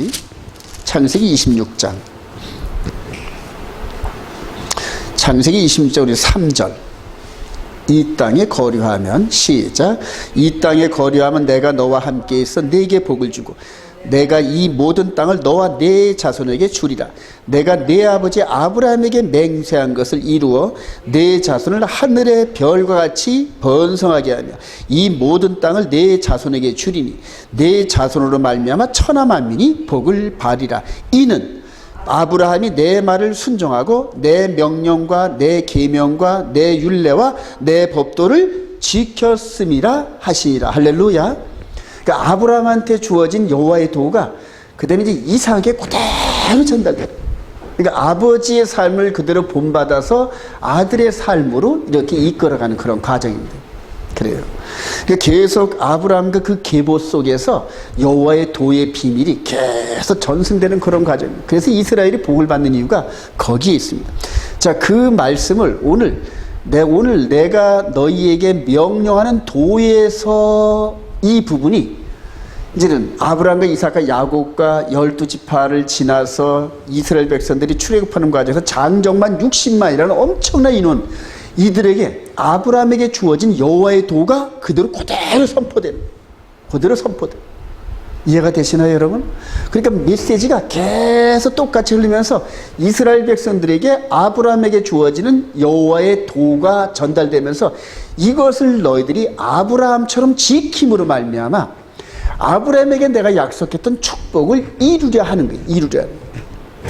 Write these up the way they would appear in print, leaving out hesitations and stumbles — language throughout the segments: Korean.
메시지. 창세기 26장. 창세기 26장 우리 3절. 이 땅에 거류하면, 시작. 이 땅에 거류하면 내가 너와 함께 있어 네게 복을 주고 내가 이 모든 땅을 너와 네 자손에게 주리라. 내가 네 아버지 아브라함에게 맹세한 것을 이루어 네 자손을 하늘의 별과 같이 번성하게 하며 이 모든 땅을 네 자손에게 주리니 네 자손으로 말미암아 천하 만민이 복을 받으리라. 이는 아브라함이 내 말을 순종하고 내 명령과 내 계명과 내 율례와 내 법도를 지켰음이라 하시니라. 할렐루야. 그러니까 아브라함한테 주어진 여호와의 도가 그다음에 이제 이삭에게 그대로 전달돼요. 그러니까 아버지의 삶을 그대로 본받아서 아들의 삶으로 이렇게 이끌어가는 그런 과정입니다. 그래요. 그러니까 계속 아브라함과 그 계보 속에서 여호와의 도의 비밀이 계속 전승되는 그런 과정입니다. 그래서 이스라엘이 복을 받는 이유가 거기에 있습니다. 자, 그 말씀을 오늘 내가 너희에게 명령하는 도에서 이 부분이 이제는 아브라함과 이삭과 야곱과 12지파를 지나서 이스라엘 백성들이 출애굽하는 과정에서 장정만 60만이라는 엄청난 인원, 이들에게 아브라함에게 주어진 여호와의 도가 그대로 선포된. 이해가 되시나요, 여러분? 그러니까 메시지가 계속 똑같이 흐르면서 이스라엘 백성들에게 아브라함에게 주어지는 여호와의 도가 전달되면서 이것을 너희들이 아브라함처럼 지킴으로 말미암아 아브라함에게 내가 약속했던 축복을 이루려 하는 거예요.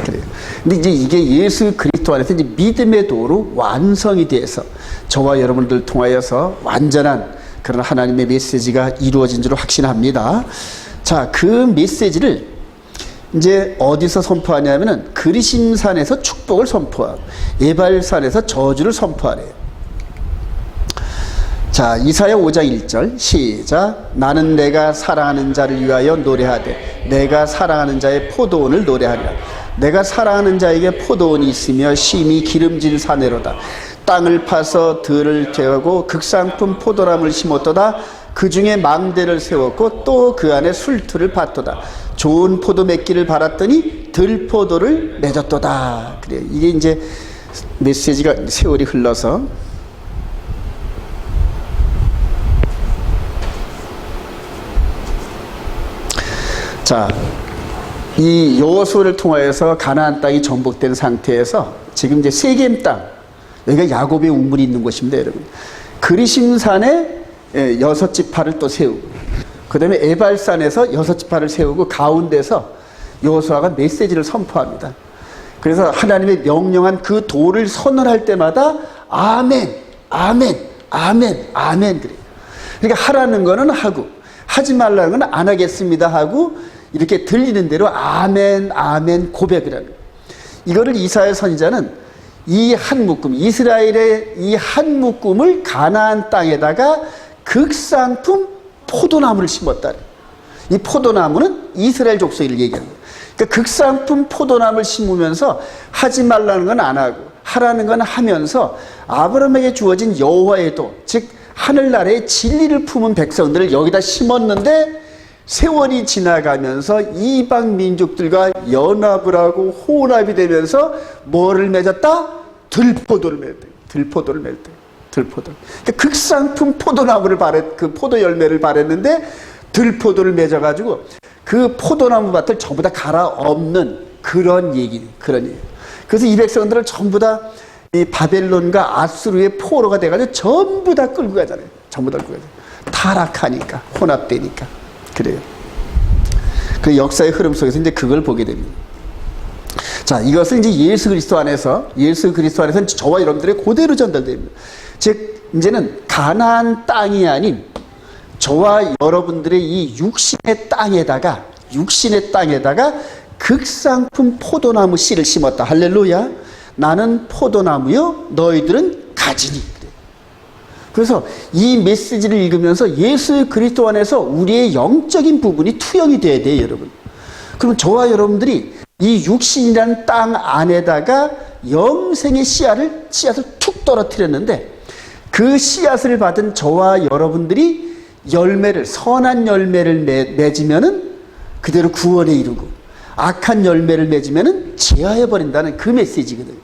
그래요. 근데 이제 이게 예수 그리스도 안에서 이제 믿음의 도로 완성이 돼서 저와 여러분들 통하여서 완전한 그런 하나님의 메시지가 이루어진 줄 확신합니다. 자, 그 메시지를 이제 어디서 선포하냐면은 그리심산에서 축복을 선포하고 에발산에서 저주를 선포하래요. 자, 이사야 5장 1절 시작. 나는 내가 사랑하는 자를 위하여 노래하되 내가 사랑하는 자의 포도원을 노래하리라. 내가 사랑하는 자에게 포도원이 있으며 심히 기름진 사내로다. 땅을 파서 들을 재고 극상품 포도나무를 심었도다. 그 중에 망대를 세웠고 또 그 안에 술틀을 팠도다. 좋은 포도 맺기를 바랐더니 들포도를 맺었도다. 그래요. 이게 이제 메시지가 세월이 흘러서 자, 이 여호수아를 통하여서 가나안 땅이 정복된 상태에서 지금 이제 세겜 땅, 여기가 야곱의 우물이 있는 곳입니다, 여러분. 그리심산에 6지파를 또 세우고, 그 다음에 에발산에서 6지파를 세우고 가운데서 여호수아가 메시지를 선포합니다. 그래서 하나님의 명령한 그 도를 선언할 때마다 아멘, 아멘, 아멘, 아멘 그래요. 그러니까 하라는 거는 하고 하지 말라는 건 안 하겠습니다 하고 이렇게 들리는 대로 아멘, 아멘 고백을 하는 거예요. 이거를 이사야 선지자는 이 한 묶음, 이스라엘의 이 한 묶음을 가나안 땅에다가 극상품 포도나무를 심었다. 이 포도나무는 이스라엘 족속을 얘기하는 거예요. 그러니까 극상품 포도나무를 심으면서 하지 말라는 건 안 하고 하라는 건 하면서 아브라함에게 주어진 여호와의 도, 즉 하늘나라의 진리를 품은 백성들을 여기다 심었는데 세월이 지나가면서 이방 민족들과 연합을 하고 혼합이 되면서 뭐를 맺었다? 들포도를 맺었다. 들포도를 맺었다. 들포도. 그러니까 극상품 포도나무를 그 포도 열매를 바랬는데 들포도를 맺어가지고 그 포도나무 밭을 전부 다 갈아엎는 그런 얘기. 그래서 이 백성들을 전부 다 이 바벨론과 아수르의 포로가 돼가지고 전부 다 끌고 가잖아요. 전부 다 끌고 가잖아요. 타락하니까, 혼합되니까. 그래요. 그 역사의 흐름 속에서 이제 그걸 보게 됩니다. 자, 이것을 이제 예수 그리스도 안에서는 저와 여러분들의 그대로 전달됩니다. 즉, 이제는 가나안 땅이 아닌 저와 여러분들의 이 육신의 땅에다가 극상품 포도나무 씨를 심었다. 할렐루야. 나는 포도나무요, 너희들은 가지니. 그래서 이 메시지를 읽으면서 예수 그리스도 안에서 우리의 영적인 부분이 투영이 돼야 돼요, 여러분. 그럼 저와 여러분들이 이 육신이라는 땅 안에다가 영생의 씨앗을 툭 떨어뜨렸는데 그 씨앗을 받은 저와 여러분들이 선한 열매를 맺으면은 그대로 구원에 이르고 악한 열매를 맺으면 제하해버린다는 그 메시지거든요.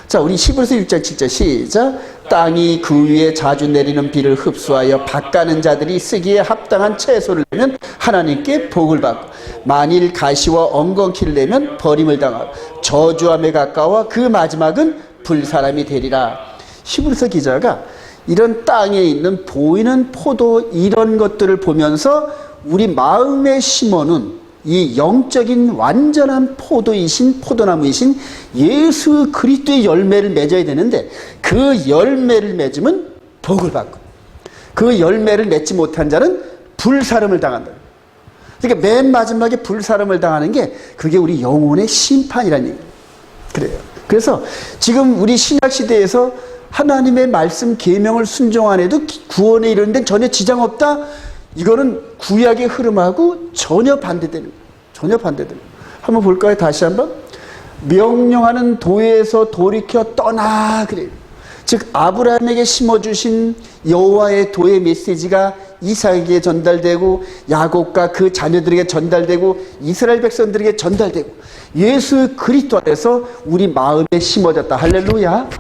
자, 우리 히브리서 6장 7절 시작. 땅이 그 위에 자주 내리는 비를 흡수하여 밭가는 자들이 쓰기에 합당한 채소를 내면 하나님께 복을 받고, 만일 가시와 엉겅퀴를 내면 버림을 당하고, 저주함에 가까워 그 마지막은 불사람이 되리라. 히브리서 기자가 이런 땅에 있는 보이는 포도 이런 것들을 보면서 우리 마음에 심어놓은 이 영적인 완전한 포도나무이신 예수 그리스도의 열매를 맺어야 되는데, 그 열매를 맺으면 복을 받고, 그 열매를 맺지 못한 자는 불사름을 당한다. 그러니까 맨 마지막에 불사름을 당하는 게 그게 우리 영혼의 심판이라는 얘기예요. 그래요. 그래서 지금 우리 신약 시대에서 하나님의 말씀 계명을 순종 안 해도 구원에 이르는 데는 전혀 지장 없다. 이거는 구약의 흐름하고 전혀 반대되는 거예요. 전혀 반대되는 거예요. 한번 볼까요? 다시 한번. 명령하는 도에서 돌이켜 떠나 그래요. 즉 아브라함에게 심어주신 여호와의 도의 메시지가 이삭에게 전달되고, 야곱과 그 자녀들에게 전달되고, 이스라엘 백성들에게 전달되고, 예수 그리스도 안에서 우리 마음에 심어졌다. 할렐루야.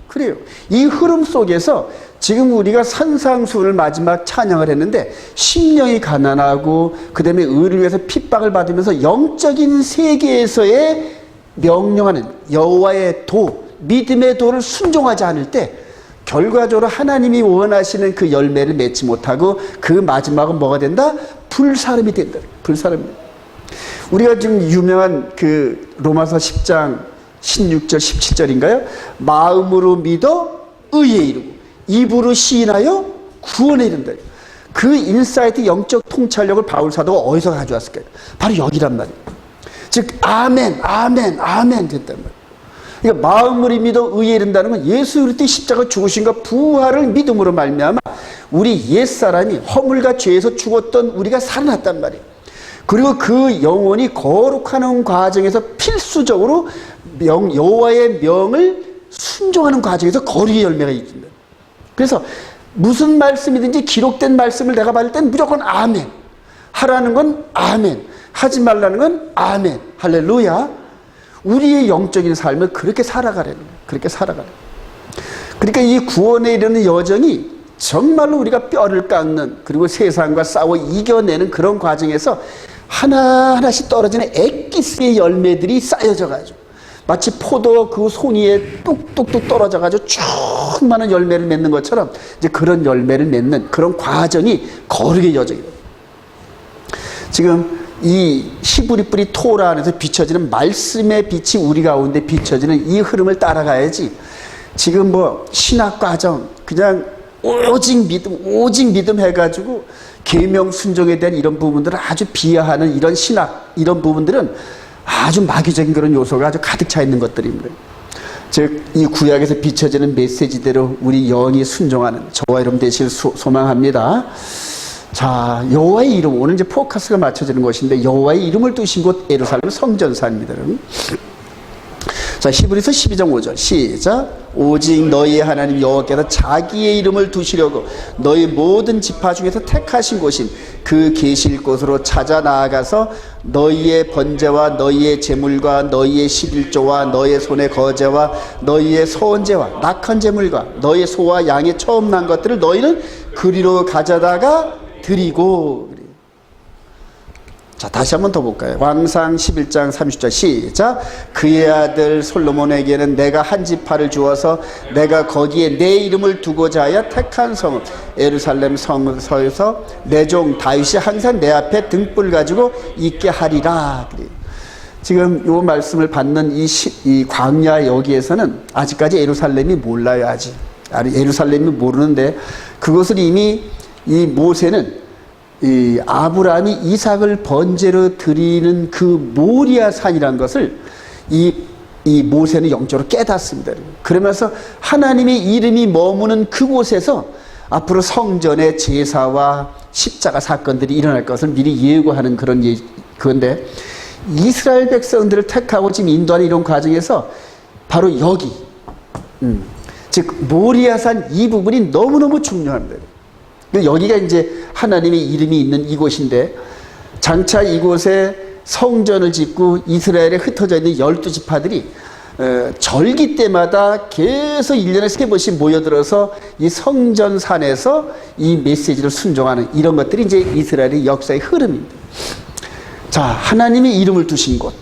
그래요. 이 흐름 속에서 지금 우리가 산상수훈을 마지막 찬양을 했는데, 심령이 가난하고 그 다음에 의를 위해서 핍박을 받으면서 영적인 세계에서의 명령하는 여호와의 도, 믿음의 도를 순종하지 않을 때 결과적으로 하나님이 원하시는 그 열매를 맺지 못하고 그 마지막은 뭐가 된다? 불사름이 된다. 불사름이. 우리가 지금 유명한 그 로마서 10장 16절 17절인가요? 마음으로 믿어 의에 이르고 입으로 시인하여 구원에 이른다. 그 인사이트 영적 통찰력을 바울 사도가 어디서 가져왔을까요? 바로 여기란 말이에요. 즉 아멘 아멘 아멘 됐단 말이에요. 그러니까 마음으로 믿어 의에 이른다는 건 예수 그리스도의 십자가 죽으심과 부활을 믿음으로 말미암아 우리 옛사람이 허물과 죄에서 죽었던 우리가 살아났단 말이에요. 그리고 그 영혼이 거룩하는 과정에서 필수적으로 여호와의 명을 순종하는 과정에서 거룩의 열매가 있습니다. 그래서 무슨 말씀이든지 기록된 말씀을 내가 받을 땐 무조건 아멘. 하라는 건 아멘. 하지 말라는 건 아멘. 할렐루야. 우리의 영적인 삶을 그렇게 살아가라는 거예요. 그렇게 살아가는 거예요. 그러니까 이 구원에 이르는 여정이 정말로 우리가 뼈를 깎는, 그리고 세상과 싸워 이겨내는 그런 과정에서 하나하나씩 떨어지는 엑기스의 열매들이 쌓여져 가지고 마치 포도 그 송이에 뚝뚝뚝 떨어져 가지고 쭉 많은 열매를 맺는 것처럼 이제 그런 열매를 맺는 그런 과정이 거룩의 여정이에요. 지금 이 히브리 뿌리 토라 안에서 비춰지는 말씀의 빛이 우리 가운데 비춰지는 이 흐름을 따라가야지, 지금 뭐 신학 과정 그냥 오직 믿음 해가지고 계명 순종에 대한 이런 부분들을 아주 비하하는 이런 신학, 이런 부분들은 아주 마귀적인 그런 요소가 아주 가득 차 있는 것들입니다. 즉 이 구약에서 비춰지는 메시지대로 우리 영이 순종하는 저와 여러분 되실 소망합니다. 자, 여호와의 이름, 오늘 이제 포커스가 맞춰지는 것인데, 여호와의 이름을 두신 곳 예루살렘 성전사입니다. 자, 히브리서 12장 5절 시작. 오직 너희의 하나님 여호와께서 자기의 이름을 두시려고 너희 모든 지파 중에서 택하신 곳인 그 계실 곳으로 찾아 나아가서 너희의 번제와 너희의 제물과 너희의 11조와 너희의 손의 거제와 너희의 소원제와 낙한 제물과 너희의 소와 양의 처음 난 것들을 너희는 그리로 가져다가 드리고. 자, 다시 한번 더 볼까요? 왕상 11장 30절 시작. 그의 아들 솔로몬에게는 내가 한 지파를 주어서 내가 거기에 내 이름을 두고자 하여 택한 성은 예루살렘 성서에서 내 종 다윗이 항상 내 앞에 등불 가지고 있게 하리라. 지금 이 말씀을 받는 이 광야 여기에서는 아직까지 예루살렘이 몰라요. 아직 예루살렘이 모르는데, 그것을 이미 이 모세는 이 아브라함이 이삭을 번제로 드리는 그 모리아 산이라는 것을 이 모세는 영적으로 깨닫습니다. 그러면서 하나님의 이름이 머무는 그곳에서 앞으로 성전의 제사와 십자가 사건들이 일어날 것을 미리 예고하는 그런데, 이스라엘 백성들을 택하고 지금 인도하는 이런 과정에서 바로 여기, 즉 모리아산 이 부분이 너무너무 중요합니다. 여기가 이제 하나님의 이름이 있는 이곳인데, 장차 이곳에 성전을 짓고 이스라엘에 흩어져 있는 12지파들이 절기 때마다 계속 1년에 3번씩 모여들어서 이 성전산에서 이 메시지를 순종하는 이런 것들이 이제 이스라엘의 역사의 흐름입니다. 자, 하나님의 이름을 두신 곳.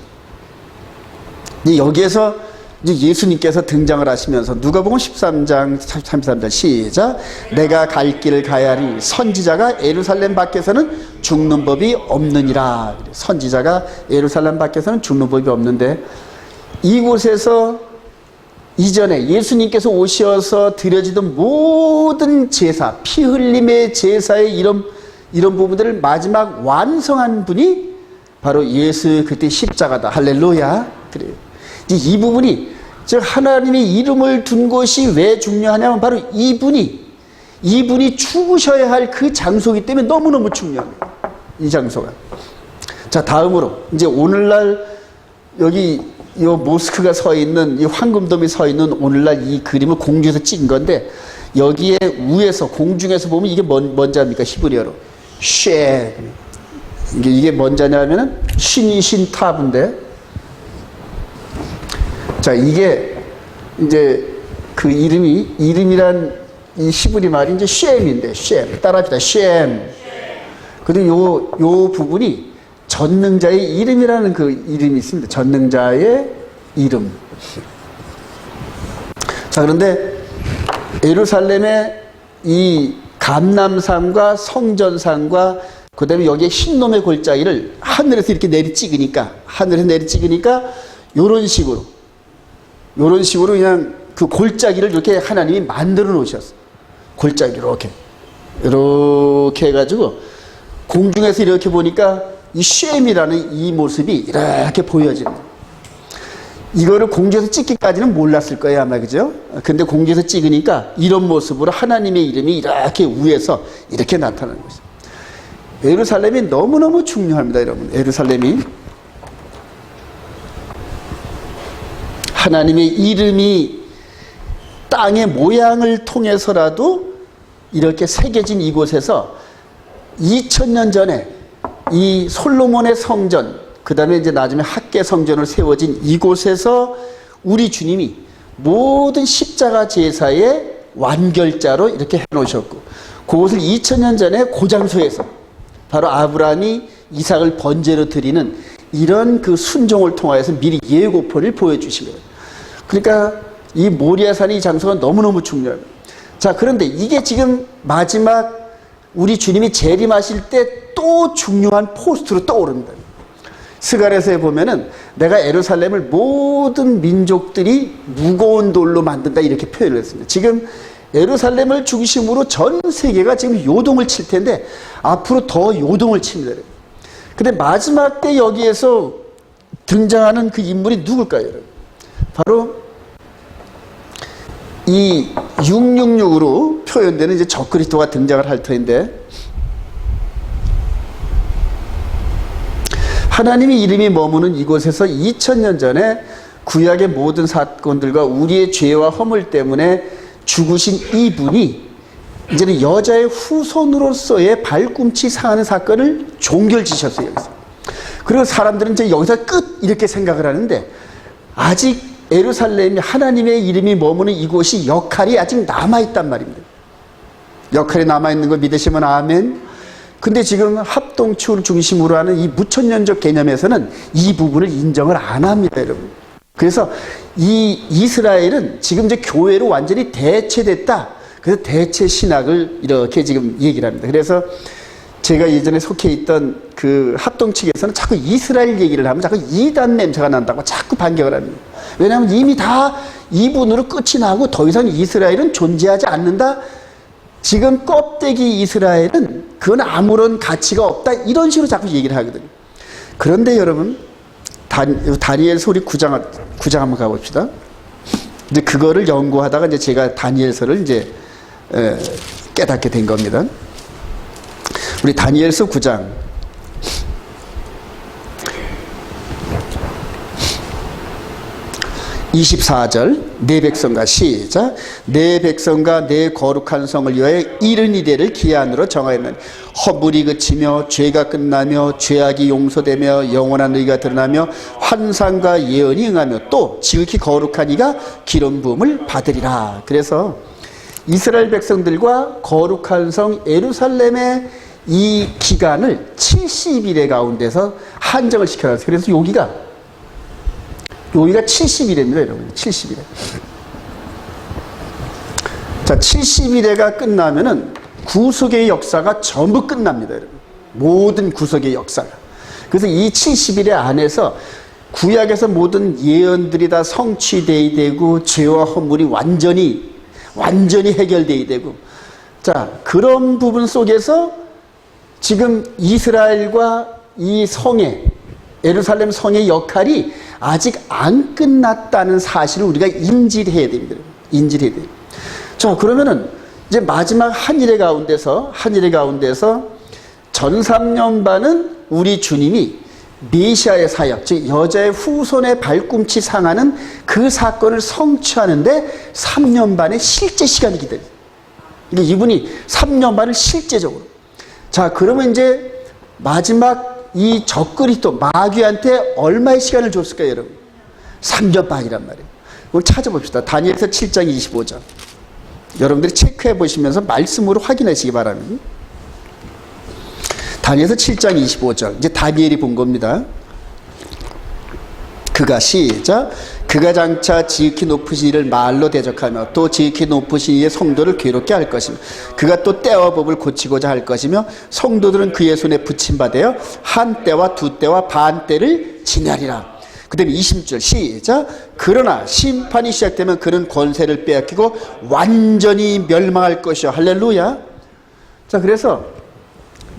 여기에서 이제 예수님께서 등장을 하시면서 누가복음 13장 33절 시작. 내가 갈 길을 가야 하니 선지자가 예루살렘 밖에서는 죽는 법이 없느니라. 선지자가 예루살렘 밖에서는 죽는 법이 없는데, 이곳에서 이전에 예수님께서 오셔서 드려지던 모든 제사, 피 흘림의 제사의 이런 부분들을 마지막 완성한 분이 바로 예수 그때 십자가다. 할렐루야. 그래요. 이 부분이, 즉 하나님의 이름을 둔 것이 왜 중요하냐면 바로 이분이 죽으셔야 할 그 장소이기 때문에 너무너무 중요합니다. 이 장소가. 자, 다음으로 이제 오늘날 여기 이 모스크가 서 있는, 이 황금돔이 서 있는 오늘날 이 그림을 공중에서 찍은 건데, 여기에 위에서 공중에서 보면 이게 뭔지 압니까? 히브리어로 쉐. 이게 뭔지 아냐면은 신이신 탑인데, 자, 이게 이제 그 이름이란 이 히브리 말이 이제 쉔인데, 쉔. 따라합시다. 쉔. 그리고 요 부분이 전능자의 이름이라는 그 이름이 있습니다. 전능자의 이름. 자, 그런데 예루살렘의 이 감람산과 성전산과 그 다음에 여기에 흰놈의 골짜기를 하늘에서 이렇게 찍으니까 요런 식으로 그냥 그 골짜기를 이렇게 하나님이 만들어 놓으셨어요. 골짜기 이렇게 해가지고 공중에서 이렇게 보니까 이 쉐임이라는 이 모습이 이렇게 보여집니다. 이거를 공중에서 찍기까지는 몰랐을 거예요, 아마. 그죠? 근데 공중에서 찍으니까 이런 모습으로 하나님의 이름이 이렇게 위에서 이렇게 나타나는 것이죠. 예루살렘이 너무너무 중요합니다, 여러분. 예루살렘이 하나님의 이름이 땅의 모양을 통해서라도 이렇게 새겨진 이곳에서 2000년 전에 이 솔로몬의 성전, 그 다음에 이제 나중에 학계 성전을 세워진 이곳에서 우리 주님이 모든 십자가 제사의 완결자로 이렇게 해놓으셨고, 그것을 2000년 전에 그 장소에서 바로 아브라함이 이삭을 번제로 드리는 이런 그 순종을 통하여서 미리 예고편을 보여주신 거예요. 그러니까 이 모리아산의 이 장소가 너무너무 중요해요. 자, 그런데 이게 지금 마지막 우리 주님이 재림하실 때 또 중요한 포스트로 떠오릅니다. 스가랴서에 보면은 내가 예루살렘을 모든 민족들이 무거운 돌로 만든다, 이렇게 표현을 했습니다. 지금 예루살렘을 중심으로 전 세계가 지금 요동을 칠 텐데 앞으로 더 요동을 칩니다. 근데 마지막 때 여기에서 등장하는 그 인물이 누굴까요, 여러분? 바로 이 666으로 표현되는 이제 적그리스도가 등장을 할 터인데, 하나님의 이름이 머무는 이곳에서 2000년 전에 구약의 모든 사건들과 우리의 죄와 허물 때문에 죽으신 이분이 이제는 여자의 후손으로서의 발꿈치 상하는 사건을 종결지셨어요, 여기서. 그리고 사람들은 이제 여기서 끝 이렇게 생각을 하는데, 아직 예루살렘이 하나님의 이름이 머무는 이곳이 역할이 아직 남아있단 말입니다. 역할이 남아있는 걸 믿으시면 아멘. 근데 지금 합동치유를 중심으로 하는 이 무천년적 개념에서는 이 부분을 인정을 안 합니다, 여러분. 그래서 이 이스라엘은 지금 이제 교회로 완전히 대체됐다. 그래서 대체 신학을 이렇게 지금 얘기를 합니다. 그래서 제가 예전에 속해 있던 그 합동 측에서는 자꾸 이스라엘 얘기를 하면 자꾸 이단 냄새가 난다고 자꾸 반격을 합니다. 왜냐하면 이미 다 이분으로 끝이 나고 더 이상 이스라엘은 존재하지 않는다. 지금 껍데기 이스라엘은 그건 아무런 가치가 없다, 이런 식으로 자꾸 얘기를 하거든요. 그런데 여러분, 다니엘서 우리 9장 한번 가봅시다. 이제 그거를 연구하다가 이제 제가 다니엘서를 이제 깨닫게 된 겁니다. 우리 다니엘서 9장 24절 내 백성과 시작 내 백성과 내 거룩한 성을 위하여 70이대를 기한으로 정하였느니 허물이 그치며 죄가 끝나며 죄악이 용서되며 영원한 의가 드러나며 환상과 예언이 응하며 또 지극히 거룩한 이가 기름 부음을 받으리라. 그래서 이스라엘 백성들과 거룩한 성 예루살렘의 이 기간을 70일의 가운데서 한정을 시켜놨어요. 그래서 여기가 70일입니다, 여러분. 70일에. 자, 70일에가 끝나면은 구속의 역사가 전부 끝납니다, 여러분. 모든 구속의 역사가. 그래서 이 70일의 안에서 구약에서 모든 예언들이 다 성취되어야 되고 죄와 허물이 완전히 해결되어야 되고, 자, 그런 부분 속에서 지금 이스라엘과 이 성의 예루살렘 성의 역할이 아직 안 끝났다는 사실을 우리가 인지를 해야 됩니다. 인지를 해야 돼요. 자, 그러면은 이제 마지막 한일의 가운데서 전 3년 반은 우리 주님이 메시아의 사역, 즉 여자의 후손의 발꿈치 상하는 그 사건을 성취하는데 3년 반의 실제 시간이 기다려요. 그러니까 이분이 3년 반을 실제적으로. 자, 그러면 이제 마지막 이 적그리스도 마귀한테 얼마의 시간을 줬을까요, 여러분? 3년 반이란 말이에요. 오늘 찾아봅시다. 다니엘서 7장 25절. 여러분들이 체크해 보시면서 말씀으로 확인하시기 바랍니다. 다니엘서 7장 25절. 이제 다니엘이 본 겁니다. 그가 시작. 그가 장차 지극히 높으신 이를 말로 대적하며 또 지극히 높으신 이의 성도를 괴롭게 할 것이며 그가 또 때와 법을 고치고자 할 것이며 성도들은 그의 손에 붙임받아요 한 때와 두 때와 반 때를 지나리라. 그 다음에 20절 시작. 그러나 심판이 시작되면 그는 권세를 빼앗기고 완전히 멸망할 것이요. 할렐루야. 자, 그래서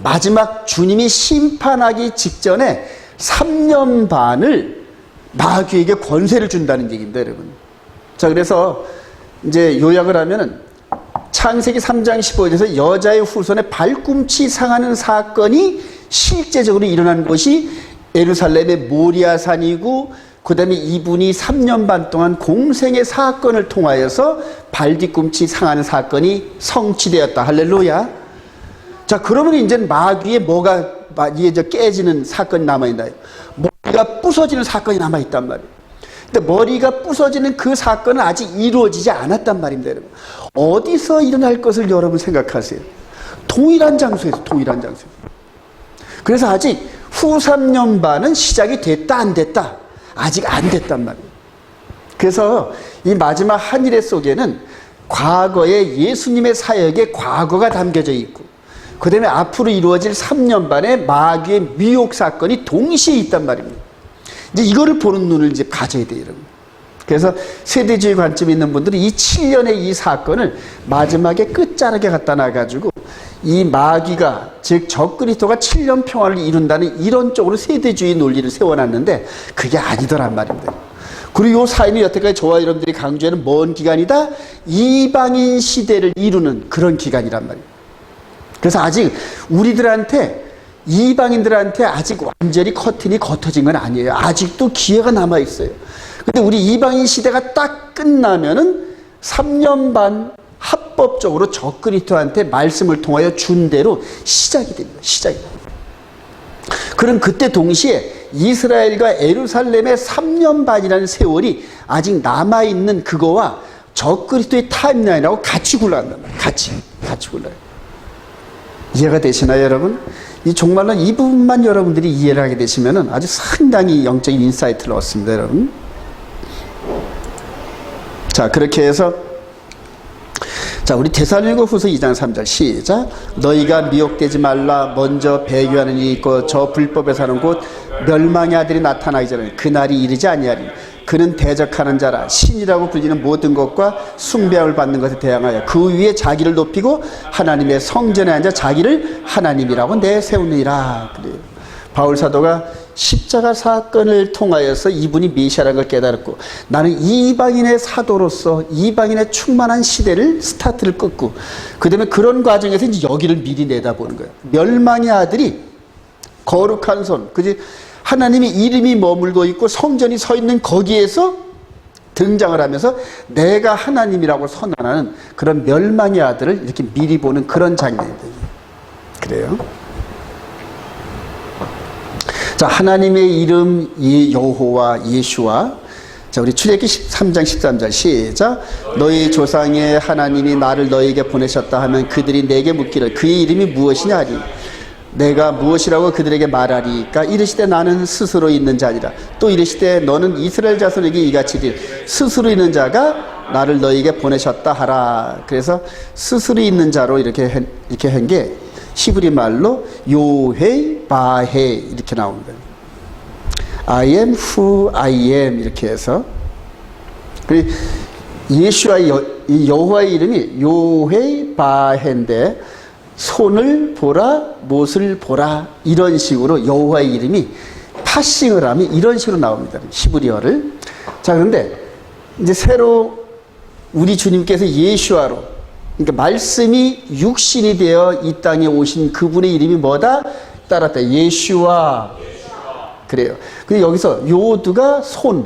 마지막 주님이 심판하기 직전에 3년 반을 마귀에게 권세를 준다는 얘기입니다, 여러분. 자, 그래서 이제 요약을 하면은 창세기 3장 15절에서 여자의 후손의 발꿈치 상하는 사건이 실제적으로 일어난 곳이 예루살렘의 모리아산이고, 그 다음에 이분이 3년 반 동안 공생의 사건을 통하여서 발뒤꿈치 상하는 사건이 성취되었다. 할렐루야. 자, 그러면 이제 마귀의 뭐가 이제 깨지는 사건이 남아있나요? 머리가 부서지는 사건이 남아있단 말이에요. 근데 머리가 부서지는 그 사건은 아직 이루어지지 않았단 말입니다, 여러분. 어디서 일어날 것을 여러분 생각하세요? 동일한 장소에서, 동일한 장소에서. 그래서 아직 후 3년 반은 시작이 됐다, 안 됐다? 아직 안 됐단 말이에요. 그래서 이 마지막 한일회 속에는 과거의 예수님의 사역의 과거가 담겨져 있고, 그 다음에 앞으로 이루어질 3년 반의 마귀의 미혹 사건이 동시에 있단 말입니다. 이제 이거를 보는 눈을 이제 가져야 돼요, 여러분. 그래서 세대주의 관점이 있는 분들은 이 7년의 이 사건을 마지막에 끝자락에 갖다 놔가지고 이 마귀가, 즉 적그리스도가 7년 평화를 이룬다는 이런 쪽으로 세대주의 논리를 세워놨는데 그게 아니더란 말입니다. 그리고 이 사인은 여태까지 저와 여러분들이 강조하는 먼 기간이다. 이방인 시대를 이루는 그런 기간이란 말이에요. 그래서 아직 우리들한테, 이방인들한테 아직 완전히 커튼이 걷어진 건 아니에요. 아직도 기회가 남아있어요. 근데 우리 이방인 시대가 딱 끝나면은 3년 반 합법적으로 적그리스도한테 말씀을 통하여 준 대로 시작이 됩니다. 시작이 됩니다. 그럼 그때 동시에 이스라엘과 예루살렘의 3년 반이라는 세월이 아직 남아있는 그거와 적그리스도의 타임라인하고 같이 굴러간단 말이에요. 같이 굴러요. 이해가 되시나요, 여러분? 이 정말로 이 부분만 여러분들이 이해를 하게 되시면 아주 상당히 영적인 인사이트를 얻습니다, 여러분. 자, 그렇게 해서 자, 우리 데살로니가후서 2장 3절 시작. 너희가 미혹되지 말라. 먼저 배교하는 일이 있고 저 불법에 사는 곳 멸망의 아들이 나타나기 전에 그날이 이르지 아니하리니 그는 대적하는 자라. 신이라고 불리는 모든 것과 숭배함을 받는 것에 대항하여 그 위에 자기를 높이고 하나님의 성전에 앉아 자기를 하나님이라고 내세우느니라. 그래요. 바울 사도가 십자가 사건을 통하여서 이분이 메시아라는 걸 깨달았고, 나는 이방인의 사도로서 이방인의 충만한 시대를 스타트를 끊고, 그 다음에 그런 과정에서 이제 여기를 미리 내다보는 거예요. 멸망의 아들이 거룩한 손, 그지? 하나님의 이름이 머물고 있고 성전이 서 있는 거기에서 등장을 하면서 내가 하나님이라고 선언하는 그런 멸망의 아들을 이렇게 미리 보는 그런 장면입니다. 그래요. 자, 하나님의 이름 여호와 예수와, 자, 우리 출애굽기 13장 13절 시작. 너희 조상의 하나님이 나를 너희에게 보내셨다 하면 그들이 내게 묻기를 그의 이름이 무엇이냐 하리. 내가 무엇이라고 그들에게 말하리까. 이르시되 나는 스스로 있는 자니라. 또 이르시되 너는 이스라엘 자손에게 이같이 이르 스스로 있는 자가 나를 너희에게 보내셨다 하라. 그래서 스스로 있는 자로 이렇게 한 게 히브리 말로 요헤 바헤 이렇게 나옵니다. I am who I am 이렇게 해서, 그리고 예수와의 이 여호와의 이름이 요헤 바헤인데 손을 보라 못을 보라 이런 식으로 여호와의 이름이 파싱을 하면 이런 식으로 나옵니다. 히브리어를. 자, 그런데 이제 새로 우리 주님께서 예수와로, 그러니까 말씀이 육신이 되어 이 땅에 오신 그분의 이름이 뭐다? 따랐다. 예수와. 그래요. 근데 여기서 요드가 손,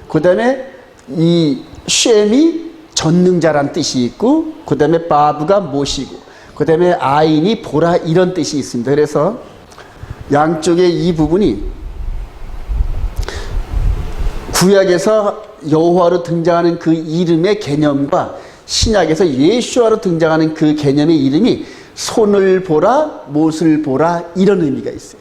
그 다음에 이 쉔이 전능자란 뜻이 있고, 그 다음에 바브가 모시고, 그 다음에 아인이 보라 이런 뜻이 있습니다. 그래서 양쪽의 이 부분이 구약에서 여호와로 등장하는 그 이름의 개념과 신약에서 예수와로 등장하는 그 개념의 이름이 손을 보라, 못을 보라 이런 의미가 있어요.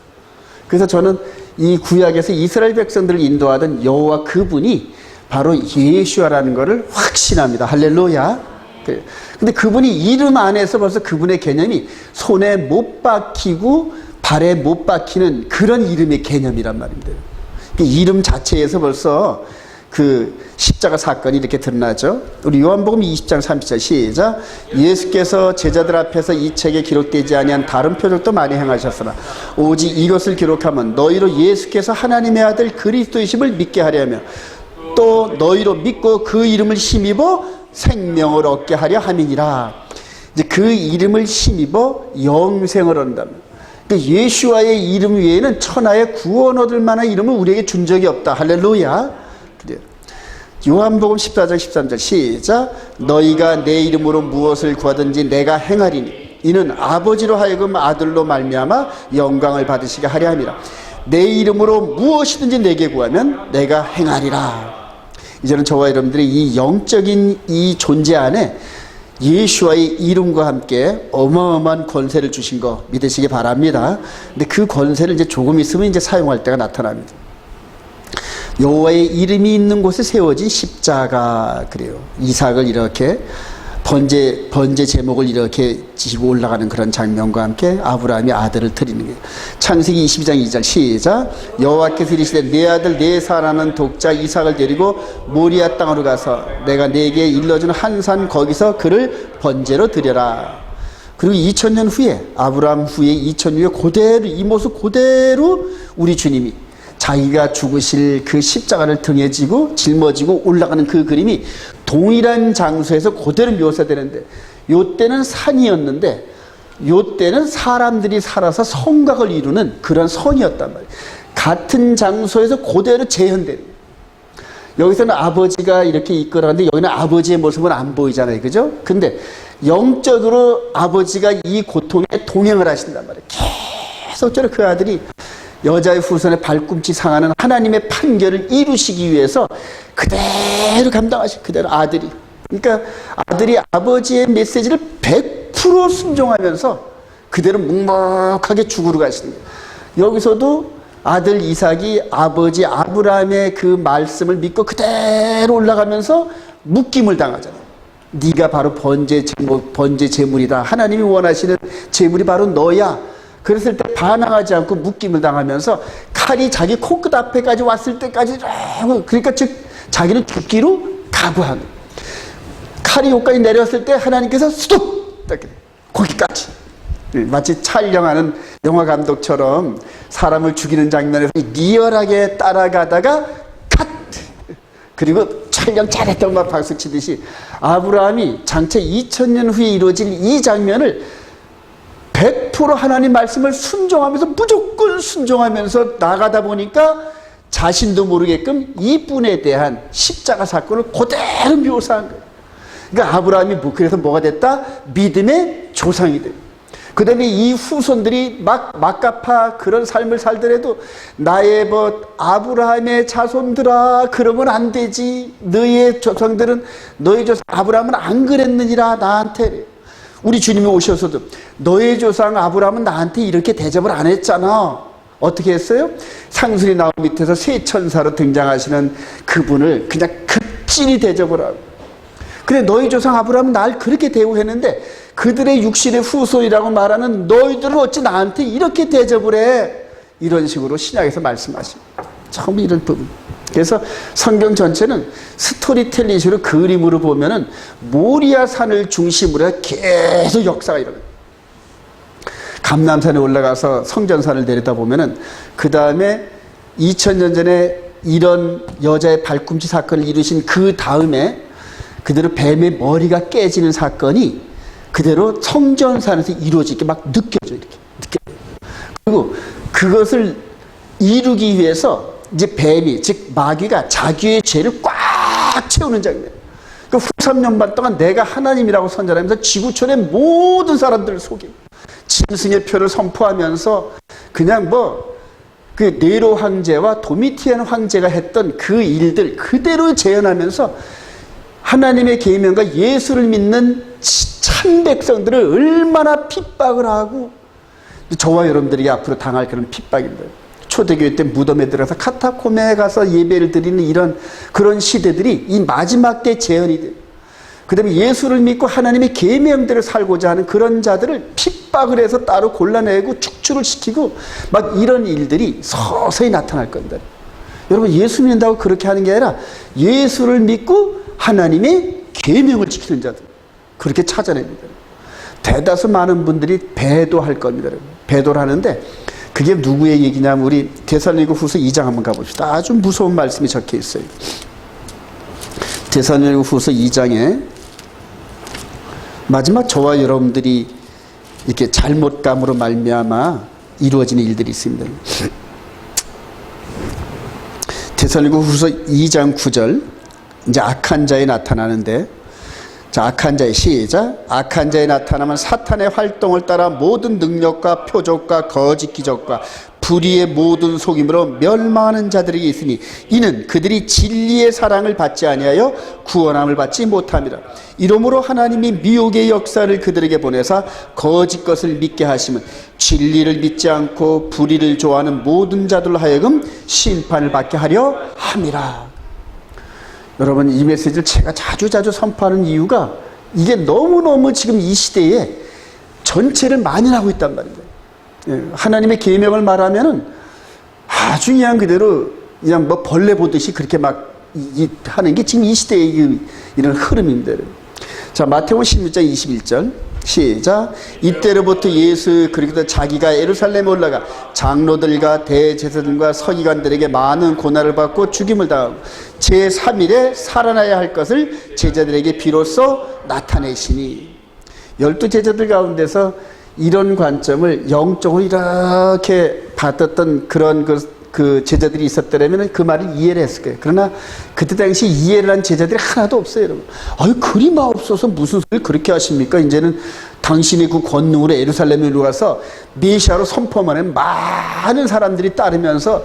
그래서 저는 이 구약에서 이스라엘 백성들을 인도하던 여호와 그분이 바로 예수와라는 것을 확신합니다. 할렐루야. 근데 그분이 이름 안에서 벌써 그분의 개념이 손에 못 박히고 발에 못 박히는 그런 이름의 개념이란 말입니다. 이름 자체에서 벌써 그 십자가 사건이 이렇게 드러나죠. 우리 요한복음 20장 30절 시작. 예수께서 제자들 앞에서 이 책에 기록되지 아니한 다른 표적도 많이 행하셨으나 오직 이것을 기록하면 너희로 예수께서 하나님의 아들 그리스도이심을 믿게 하려며 또 너희로 믿고 그 이름을 힘입어 생명을 얻게 하려 함이니라. 이제 그 이름을 힘입어 영생을 얻는다면, 그러니까 예수와의 이름 외에는 천하에 구원 얻을 만한 이름을 우리에게 준 적이 없다. 할렐루야. 그래요. 요한복음 14장 13절 시작. 너희가 내 이름으로 무엇을 구하든지 내가 행하리니 이는 아버지로 하여금 아들로 말미암아 영광을 받으시게 하려 함이라. 내 이름으로 무엇이든지 내게 구하면 내가 행하리라. 이제는 저와 여러분들이 이 영적인 이 존재 안에 예수와의 이름과 함께 어마어마한 권세를 주신 거 믿으시기 바랍니다. 근데 그 권세를 이제 조금 있으면 이제 사용할 때가 나타납니다. 여호와의 이름이 있는 곳에 세워진 십자가. 그래요. 이삭을 이렇게 번제 제목을 이렇게 지고 올라가는 그런 장면과 함께 아브라함이 아들을 드리는 거예요. 창세기 22장 2절 시작. 여호와께서 이르시되 내 아들 내 사랑하는 독자 이삭을 데리고 모리아 땅으로 가서 내가 네게 일러준 한 산 거기서 그를 번제로 드려라. 그리고 2000년 후에 아브라함 후에 2000년 후에 그대로 이 모습 그대로 우리 주님이 자기가 죽으실 그 십자가를 등에 지고 짊어지고 올라가는 그 그림이 동일한 장소에서 그대로 묘사되는데, 요때는 산이었는데 요때는 사람들이 살아서 성곽을 이루는 그런 성이었단 말이에요. 같은 장소에서 그대로 재현되는 거예요. 여기서는 아버지가 이렇게 이끌어가는데 여기는 아버지의 모습은 안 보이잖아요. 그죠? 근데 영적으로 아버지가 이 고통에 동행을 하신단 말이에요. 계속적으로 그 아들이 여자의 후손의 발꿈치 상하는 하나님의 판결을 이루시기 위해서 그대로 감당하신 그대로 아들이, 그러니까 아들이 아버지의 메시지를 100% 순종하면서 그대로 묵묵하게 죽으러 가시는 거예요. 여기서도 아들 이삭이 아버지 아브라함의 그 말씀을 믿고 그대로 올라가면서 묶임을 당하잖아요. 네가 바로 번제 제물이다. 하나님이 원하시는 제물이 바로 너야. 그랬을 때 반항하지 않고 묶임을 당하면서 칼이 자기 코끝 앞에까지 왔을 때까지, 그러니까 즉 자기는 죽기로 각오하는, 칼이 여기까지 내렸을 때 하나님께서 스톱! 거기까지. 마치 촬영하는 영화 감독처럼 사람을 죽이는 장면에서 리얼하게 따라가다가 컷! 그리고 촬영 잘했다고 막 박수 치듯이 아브라함이 장차 2000년 후에 이루어질 이 장면을 100% 하나님 말씀을 순종하면서 무조건 순종하면서 나가다 보니까 자신도 모르게끔 이분에 대한 십자가 사건을 그대로 묘사한 거예요. 그러니까 아브라함이 그래서 뭐가 됐다? 믿음의 조상이 돼. 그 다음에 이 후손들이 막가파 그런 삶을 살더라도 나의 아브라함의 자손들아, 그러면 안 되지. 너의 조상들은, 너의 조상 아브라함은 안 그랬느니라 나한테. 우리 주님이 오셔서도 너의 조상 아브라함은 나한테 이렇게 대접을 안 했잖아. 어떻게 했어요? 상수리 나무 밑에서 새 천사로 등장하시는 그분을 그냥 극진히 대접을 하고, 그래 너희 조상 아브라함은 날 그렇게 대우했는데 그들의 육신의 후손이라고 말하는 너희들은 어찌 나한테 이렇게 대접을 해? 이런 식으로 신약에서 말씀하십니다. 처음 이런 부분. 그래서 성경 전체는 스토리텔링식으로 그림으로 보면은 모리아 산을 중심으로 해서 계속 역사가 일어나요. 감람산에 올라가서 성전산을 내려다보면은 그 다음에 2000년 전에 이런 여자의 발꿈치 사건을 이루신 그 다음에 그대로 뱀의 머리가 깨지는 사건이 그대로 성전산에서 이루어지게 막 느껴져, 이렇게. 그리고 그것을 이루기 위해서 이제 뱀이, 즉 마귀가 자기의 죄를 꽉 채우는 장면. 그 후 3년 반 동안 내가 하나님이라고 선전하면서 지구촌의 모든 사람들을 속여 짐승의 표를 선포하면서 그냥 그 네로 황제와 도미티안 황제가 했던 그 일들 그대로 재현하면서 하나님의 계명과 예수를 믿는 참 백성들을 얼마나 핍박을 하고, 저와 여러분들이 앞으로 당할 그런 핍박입니다. 초대교회 때 무덤에 들어가서 카타콤에 가서 예배를 드리는 이런 그런 시대들이 이 마지막 때 재현이 돼요. 그 다음에 예수를 믿고 하나님의 계명대로 살고자 하는 그런 자들을 핍박을 해서 따로 골라내고 축출을 시키고 막 이런 일들이 서서히 나타날 겁니다. 여러분, 예수 믿는다고 그렇게 하는 게 아니라 예수를 믿고 하나님의 계명을 지키는 자들, 그렇게 찾아냅니다. 대다수 많은 분들이 배도할 겁니다. 배도를 하는데 그게 누구의 얘기냐면 우리 데살로니가후서 2장 한번 가봅시다. 아주 무서운 말씀이 적혀 있어요. 데살로니가후서 2장에 마지막 저와 여러분들이 이렇게 잘못감으로 말미암아 이루어지는 일들이 있습니다. 데살로니가후서 2장 9절, 이제 악한 자에 나타나는데, 자, 악한 자의 시작. 악한 자에 나타나면 사탄의 활동을 따라 모든 능력과 표적과 거짓 기적과 불의의 모든 속임으로 멸망하는 자들에게 있으니 이는 그들이 진리의 사랑을 받지 아니하여 구원함을 받지 못함이라. 이러므로 하나님이 미혹의 역사를 그들에게 보내사 거짓 것을 믿게 하시면 진리를 믿지 않고 불의를 좋아하는 모든 자들로 하여금 심판을 받게 하려 함이라. 여러분, 이 메시지를 제가 자주 선포하는 이유가 이게 너무너무 지금 이 시대에 전체를 만연하고 있단 말입니다. 하나님의 계명을 말하면은 아주 그냥 그대로 그냥 벌레 보듯이 그렇게 막 하는 게 지금 이 시대의 이런 흐름입니다. 자, 마태복음 16장 21절 시작. 이때로부터 예수 그리고 자기가 예루살렘에 올라가 장로들과 대제사장과 서기관들에게 많은 고난을 받고 죽임을 당하고 제3일에 살아나야 할 것을 제자들에게 비로소 나타내시니. 12제자들 가운데서 이런 관점을 영적으로 이렇게 받았던 그런 그 제자들이 있었더라면 그 말을 이해를 했을 거예요. 그러나 그때 당시 이해를 한 제자들이 하나도 없어요, 여러분. 아유, 그리 마옵소서 무슨 소리 그렇게 하십니까? 이제는 당신의 그 권능으로 예루살렘에 가서 메시아로 선포만 하면 많은 사람들이 따르면서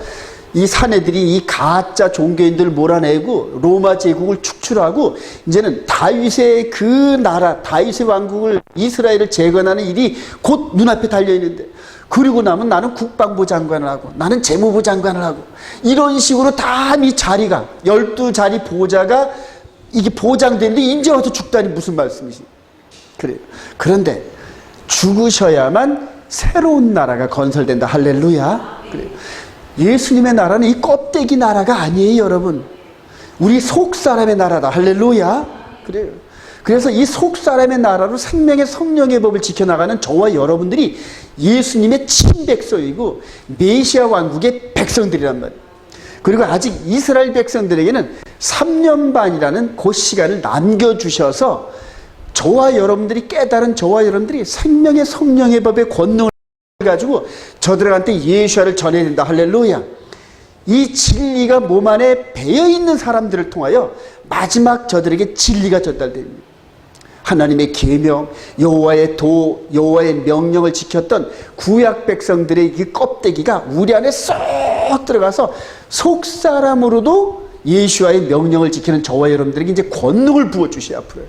이 사내들이 이 가짜 종교인들을 몰아내고 로마 제국을 축출하고 이제는 다윗의 그 나라, 다윗의 왕국을, 이스라엘을 재건하는 일이 곧 눈앞에 달려있는데, 그리고 나면 나는 국방부 장관을 하고 나는 재무부 장관을 하고 이런 식으로 다 이 자리가 12자리 보좌가 이게 보장되는데 이제 와서 죽다니 무슨 말씀이지? 그래요. 그런데 죽으셔야만 새로운 나라가 건설된다. 할렐루야. 그래요. 예수님의 나라는 이 껍데기 나라가 아니에요, 여러분. 우리 속 사람의 나라다. 할렐루야. 그래요. 그래서 이 속 사람의 나라로 생명의 성령의 법을 지켜나가는 저와 여러분들이 예수님의 친백성이고 메시아 왕국의 백성들이란 말이에요. 그리고 아직 이스라엘 백성들에게는 3년 반이라는 그 시간을 남겨주셔서 저와 여러분들이 깨달은 저와 여러분들이 생명의 성령의 법의 권능을 가지고 저들한테 예수를 전해야 된다. 할렐루야. 이 진리가 몸 안에 배어있는 사람들을 통하여 마지막 저들에게 진리가 전달됩니다. 하나님의 계명, 여호와의 도, 여호와의 명령을 지켰던 구약 백성들의 그 껍데기가 우리 안에 쏙 들어가서 속 사람으로도 예수와의 명령을 지키는 저와 여러분들에게 이제 권능을 부어주셔야 앞으로요.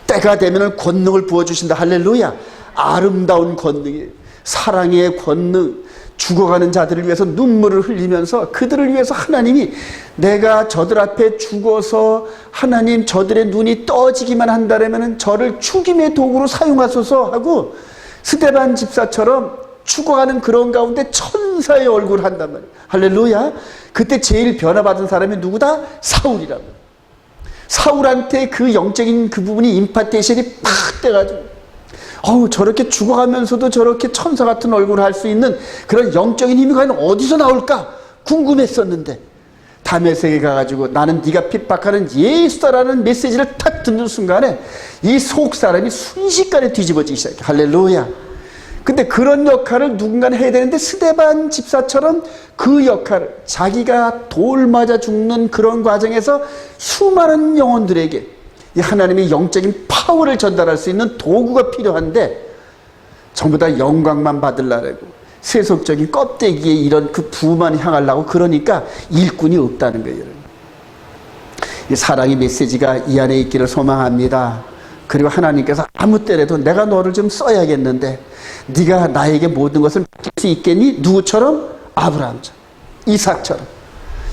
때가 되면 권능을 부어주신다. 할렐루야. 아름다운 권능이에요. 사랑의 권능. 죽어가는 자들을 위해서 눈물을 흘리면서 그들을 위해서 하나님이 내가 저들 앞에 죽어서 하나님 저들의 눈이 떠지기만 한다면 저를 죽임의 도구로 사용하소서 하고 스데반 집사처럼 죽어가는 그런 가운데 천사의 얼굴을 한단 말이에요. 할렐루야. 그때 제일 변화받은 사람이 누구다? 사울이라고. 사울한테 그 영적인 그 부분이 임파테이션이 팍 돼가지고 저렇게 죽어가면서도 저렇게 천사 같은 얼굴을 할 수 있는 그런 영적인 힘이 과연 어디서 나올까 궁금했었는데 다메섹에 가가지고 나는 네가 핍박하는 예수다라는 메시지를 탁 듣는 순간에 이 속 사람이 순식간에 뒤집어지기 시작해. 할렐루야. 근데 그런 역할을 누군가는 해야 되는데 스데반 집사처럼 그 역할을 자기가 돌 맞아 죽는 그런 과정에서 수많은 영혼들에게 이 하나님의 영적인 파워를 전달할 수 있는 도구가 필요한데 전부 다 영광만 받으려고 세속적인 껍데기에 이런 그 부만 향하려고 그러니까 일꾼이 없다는 거예요. 이 사랑의 메시지가 이 안에 있기를 소망합니다. 그리고 하나님께서 아무 때라도 내가 너를 좀 써야겠는데 네가 나에게 모든 것을 맡길 수 있겠니? 누구처럼? 아브라함처럼, 이삭처럼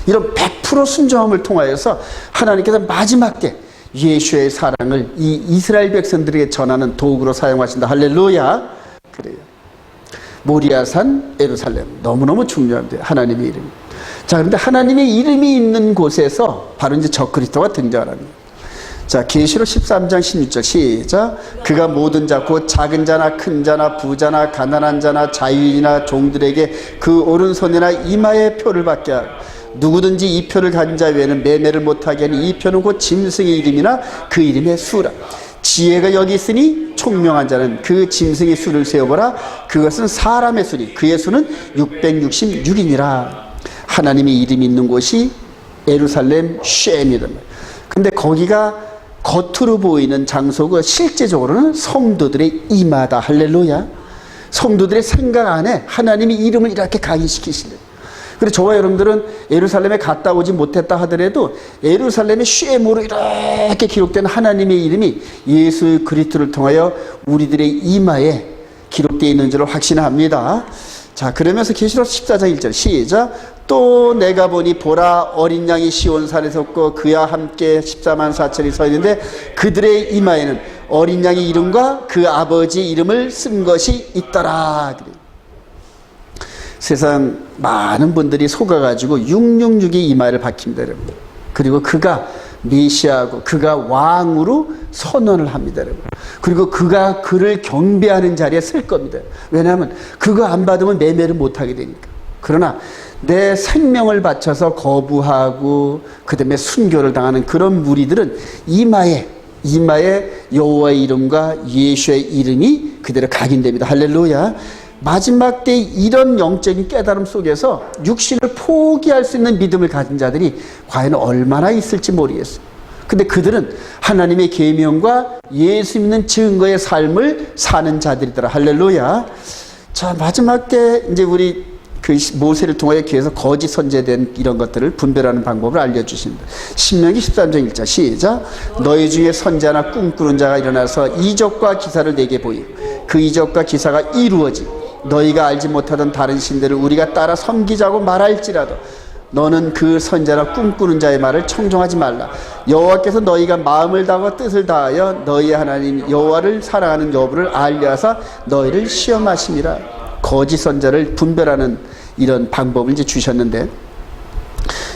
이런 100% 순종함을 통하여서 하나님께서 마지막 때 예수의 사랑을 이 이스라엘 백성들에게 전하는 도구로 사용하신다. 할렐루야. 그래요. 모리아산, 예루살렘 너무너무 중요한데 하나님의 이름. 자, 그런데 하나님의 이름이 있는 곳에서 바로 이제 적그리스도가 등장합니다. 자, 계시록 13장 16절 시작. 그가 모든 자 곧 작은 자나 큰 자나 부자나 가난한 자나 자유인이나 종들에게 그 오른손이나 이마에 표를 받게 하고 누구든지 이 표를 가진 자 외에는 매매를 못하게 하니 이 표는 곧 짐승의 이름이나 그 이름의 수라. 지혜가 여기 있으니 총명한 자는 그 짐승의 수를 세어보라. 그것은 사람의 수니 그의 수는 666이니라. 하나님의 이름이 있는 곳이 예루살렘 쉔이다. 근데 거기가 겉으로 보이는 장소고 실제적으로는 성도들의 이마다. 할렐루야. 성도들의 생각 안에 하나님의 이름을 이렇게 각인시키시는. 그리고 저와 여러분들은 예루살렘에 갔다 오지 못했다 하더라도 예루살렘의 쉐므로 이렇게 기록된 하나님의 이름이 예수 그리스도를 통하여 우리들의 이마에 기록되어 있는 줄을 확신합니다. 자, 그러면서 계시록 14장 1절 시작. 또 내가 보니 보라 어린 양이 시온산에 섰고 그와 함께 14만 4천이 서 있는데 그들의 이마에는 어린 양의 이름과 그 아버지 이름을 쓴 것이 있더라. 세상 많은 분들이 속아가지고 666의 이마를 박힙니다, 여러분. 그리고 그가 메시아고 그가 왕으로 선언을 합니다, 여러분. 그리고 그가 그를 경배하는 자리에 쓸 겁니다. 왜냐하면 그거 안 받으면 매매를 못하게 되니까. 그러나 내 생명을 바쳐서 거부하고 그 다음에 순교를 당하는 그런 무리들은 이마에 여호와의 이름과 예수의 이름이 그대로 각인됩니다. 할렐루야. 마지막 때 이런 영적인 깨달음 속에서 육신을 포기할 수 있는 믿음을 가진 자들이 과연 얼마나 있을지 모르겠어요. 근데 그들은 하나님의 계명과 예수 믿는 증거의 삶을 사는 자들이더라. 할렐루야. 자, 마지막 때 이제 우리 그 모세를 통하여 귀에서 거짓 선제된 이런 것들을 분별하는 방법을 알려주십니다. 신명기 13장 1절 시작. 너희 중에 선자나 꿈꾸는 자가 일어나서 이적과 기사를 내게 보이고 그 이적과 기사가 이루어지고 너희가 알지 못하던 다른 신들을 우리가 따라 섬기자고 말할지라도 너는 그 선자나 꿈꾸는 자의 말을 청종하지 말라. 여호와께서 너희가 마음을 다하고 뜻을 다하여 너희의 하나님 여호와를 사랑하는 여부를 알려하사 너희를 시험하심이라. 거짓 선자를 분별하는 이런 방법을 이제 주셨는데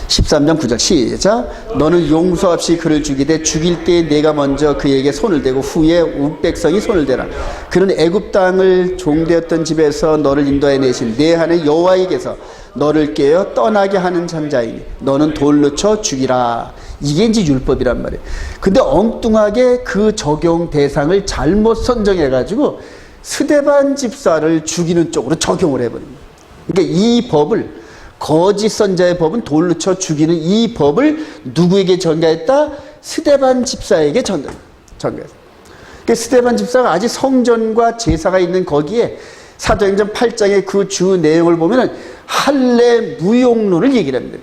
13장 9절 시작. 너는 용서 없이 그를 죽이되 죽일 때에 내가 먼저 그에게 손을 대고 후에 온 백성이 손을 대라. 그는 애굽 땅을 종되었던 집에서 너를 인도해 내신 내 하나님 여호와에게서 너를 깨어 떠나게 하는 전자이니 너는 돌로 쳐 죽이라. 이게 이제 율법이란 말이에요. 근데 엉뚱하게 그 적용 대상을 잘못 선정해 가지고 스데반 집사를 죽이는 쪽으로 적용을 해버립니다. 그러니까 이 법을 거짓 선자의 법은 돌로 쳐 죽이는 이 법을 누구에게 전가했다? 스데반 집사에게 전가했다. 그 스데반 집사가 아직 성전과 제사가 있는 거기에 사도행전 8장의 그 주 내용을 보면은 할례 무용론을 얘기를 합니다.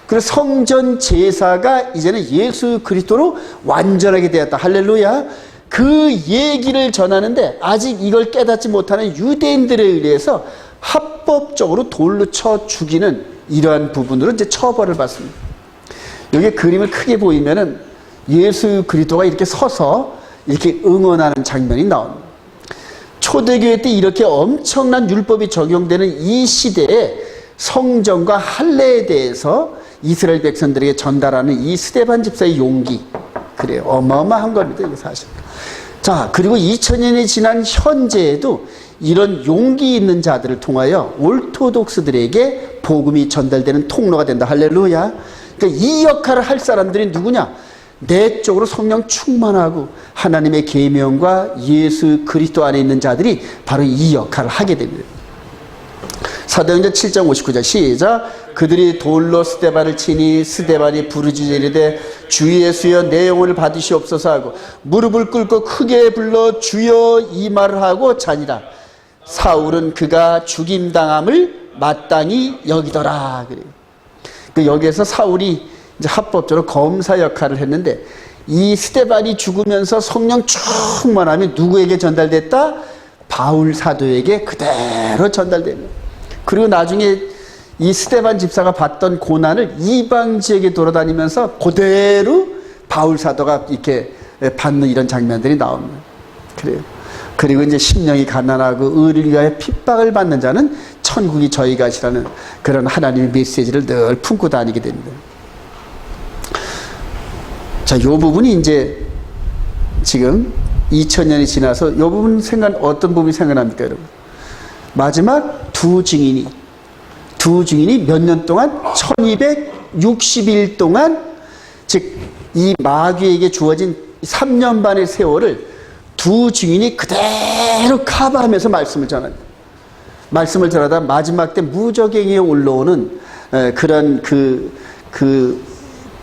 그래서 성전 제사가 이제는 예수 그리스도로 완전하게 되었다. 할렐루야. 그 얘기를 전하는데 아직 이걸 깨닫지 못하는 유대인들에 의해서 합법적으로 돌로 쳐 죽이는 이러한 부분으로 이제 처벌을 받습니다. 여기 그림을 크게 보이면은 예수 그리스도가 이렇게 서서 이렇게 응원하는 장면이 나옵니다. 초대교회 때 이렇게 엄청난 율법이 적용되는 이 시대에 성전과 할례에 대해서 이스라엘 백성들에게 전달하는 이 스데반 집사의 용기, 그래요. 어마어마한 겁니다, 이게 사실. 자, 그리고 2000년이 지난 현재에도 이런 용기 있는 자들을 통하여 올토독스들에게 복음이 전달되는 통로가 된다. 할렐루야. 그러니까 이 역할을 할 사람들이 누구냐? 내적으로 성령 충만하고 하나님의 계명과 예수 그리스도 안에 있는 자들이 바로 이 역할을 하게 됩니다. 사도행전 7장 59절 시작. 그들이 돌로 스데반을 치니 스데반이 부르짖어 이르되 주 예수여 내 영혼을 받으시옵소서 하고 무릎을 꿇고 크게 불러 주여 이 말을 하고 자니라. 사울은 그가 죽임당함을 마땅히 여기더라. 그래요. 여기에서 사울이 이제 합법적으로 검사 역할을 했는데 이 스데반이 죽으면서 성령 충만함이 누구에게 전달됐다? 바울 사도에게 그대로 전달됩니다. 그리고 나중에 이 스데반 집사가 받던 고난을 이방 지역에 돌아다니면서 그대로 바울 사도가 이렇게 받는 이런 장면들이 나옵니다. 그래요. 그리고 이제 심령이 가난하고 의를 위하여 핍박을 받는 자는 천국이 저희 것이라는 그런 하나님의 메시지를 늘 품고 다니게 됩니다. 자, 이 부분이 이제 지금 2000년이 지나서 이 부분 어떤 부분이 생각납니까, 여러분? 마지막 두 증인이 몇 년 동안 1260일 동안 즉 이 마귀에게 주어진 3년 반의 세월을 두 증인이 그대로 커버하면서 말씀을 전합니다. 말씀을 전하다 마지막 때 무적행에 올라오는 그런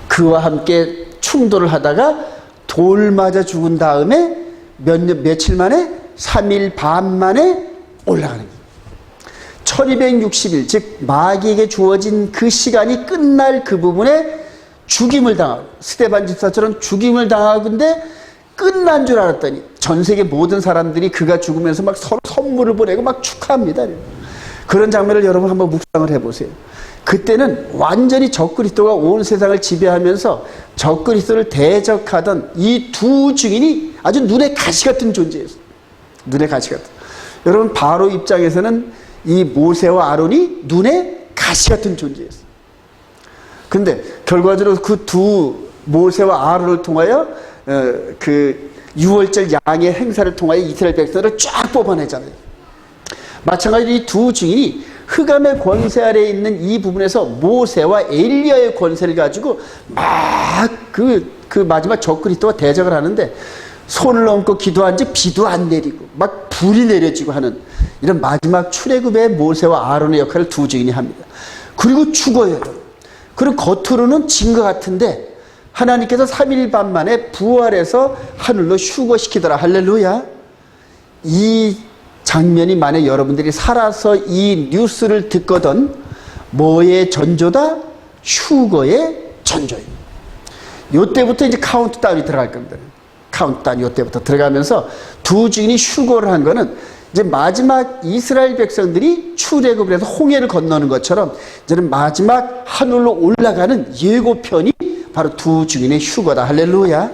그와 함께 충돌을 하다가 돌 맞아 죽은 다음에 며칠 만에 3일 반 만에 올라가는 거예요. 1260일 즉 마귀에게 주어진 그 시간이 끝날 그 부분에 죽임을 당하고 스데반 집사처럼 죽임을 당하는데 끝난 줄 알았더니 전 세계 모든 사람들이 그가 죽으면서 막 서로 선물을 보내고 막 축하합니다. 그런 장면을 여러분 한번 묵상을 해보세요. 그때는 완전히 적그리스도가 온 세상을 지배하면서 적그리스도를 대적하던 이 두 증인이 아주 눈에 가시 같은 존재였어요. 눈에 가시 같은. 여러분 바로 입장에서는 이 모세와 아론이 눈에 가시 같은 존재였어요. 근데 결과적으로 그 두 모세와 아론을 통하여 그 유월절 양의 행사를 통하여 이스라엘 백성들을 쫙 뽑아내잖아요. 마찬가지로 이 두 증인이 흑암의 권세 아래에 있는 이 부분에서 모세와 엘리야의 권세를 가지고 막 그 마지막 적그리스도와 대적을 하는데 손을 얹고 기도한 지 비도 안 내리고 막 불이 내려지고 하는 이런 마지막 출애굽의 모세와 아론의 역할을 두 증인이 합니다. 그리고 죽어요. 그리고 겉으로는 진 것 같은데 하나님께서 3일 반 만에 부활해서 하늘로 휴거시키더라. 할렐루야. 이 장면이 만약 여러분들이 살아서 이 뉴스를 듣거든 뭐의 전조다? 휴거의 전조입니다. 이때부터 이제 카운트다운이 들어갈 겁니다. 카운트다운 이때부터 들어가면서 두 증인이 휴거를 한 거는 이제 마지막 이스라엘 백성들이 출애굽을 해서 홍해를 건너는 것처럼 이제는 마지막 하늘로 올라가는 예고편이 바로 두 증인의 휴거다. 할렐루야.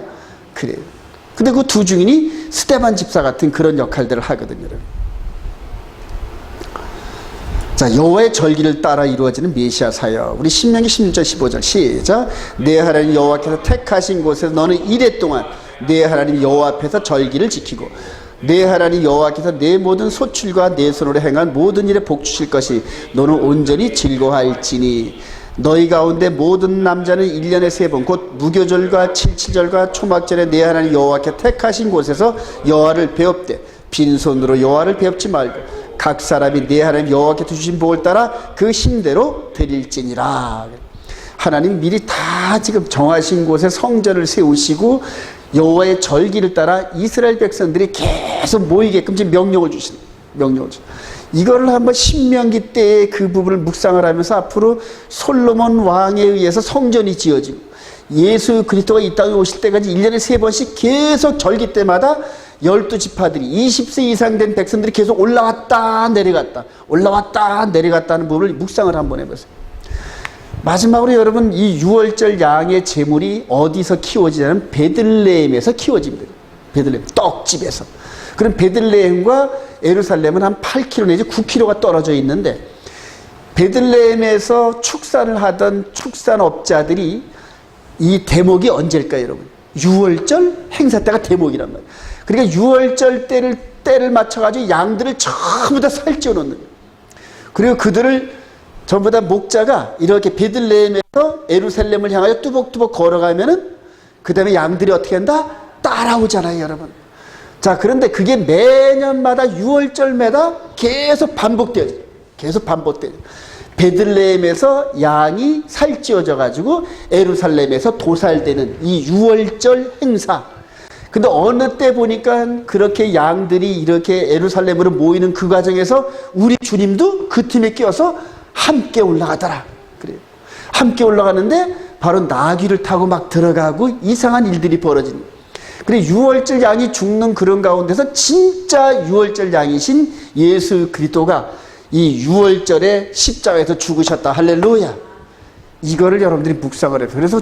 그래요. 근데 그 두 증인이 스데반 집사 같은 그런 역할들을 하거든요. 자, 여호와의 절기를 따라 이루어지는 메시아 사역. 우리 신명기 16절 15절 시작. 내 하나님 여호와께서 택하신 곳에서 너는 이래 동안 내 하나님 여호와 앞에서 절기를 지키고 내 하나님 여호와께서 내 모든 소출과 내 손으로 행한 모든 일에 복 주실 것이 너는 온전히 즐거워할지니 너희 가운데 모든 남자는 1년에 3번 곧 무교절과 칠칠절과 초막절에 내 하나님 여호와께 택하신 곳에서 여호와를 배웁되 빈손으로 여호와를 배웁지 말고 각 사람이 내 하나님 여호와께서 주신 복을 따라 그 힘대로 드릴지니라. 하나님 미리 다 지금 정하신 곳에 성전을 세우시고 여호와의 절기를 따라 이스라엘 백성들이 계속 모이게끔 지금 명령을 주신 이거를 한번 신명기 때의 그 부분을 묵상을 하면서 앞으로 솔로몬 왕에 의해서 성전이 지어지고 예수 그리스도가 이 땅에 오실 때까지 1년에 3번씩 계속 절기 때마다 12지파들이 20세 이상 된 백성들이 계속 올라왔다 내려갔다 하는 부분을 묵상을 한번 해보세요. 마지막으로 여러분, 이 유월절 양의 제물이 어디서 키워지냐면 베들레헴에서 키워집니다. 베들레헴 떡집에서. 그럼 베들레헴과 예루살렘은 한 8km 내지 9km가 떨어져 있는데 베들레헴에서 축산을 하던 축산업자들이 이 대목이 언제일까요, 여러분? 유월절 행사 때가 대목이란 말이에요. 그러니까 유월절 때를 맞춰가지고 양들을 전부 다 살찌워 놓는 거예요. 그리고 그들을 전부 다 목자가 이렇게 베들레헴에서 예루살렘을 향하여 뚜벅뚜벅 걸어가면은 그 다음에 양들이 어떻게 한다? 따라오잖아요, 여러분. 자, 그런데 그게 매년마다 6월절마다 계속 반복돼요. 베들레헴에서 양이 살찌워져 가지고 예루살렘에서 도살되는 이 6월절 행사. 근데 어느 때 보니까 그렇게 양들이 이렇게 예루살렘으로 모이는 그 과정에서 우리 주님도 그 팀에 끼어서 함께 올라가더라. 그래요. 함께 올라가는데 바로 나귀를 타고 막 들어가고 이상한 일들이 벌어지는 거예요. 그래, 6월절 양이 죽는 그런 가운데서 진짜 6월절 양이신 예수 그리스도가 이 6월절에 십자가에서 죽으셨다. 할렐루야. 이거를 여러분들이 묵상을 해요. 그래서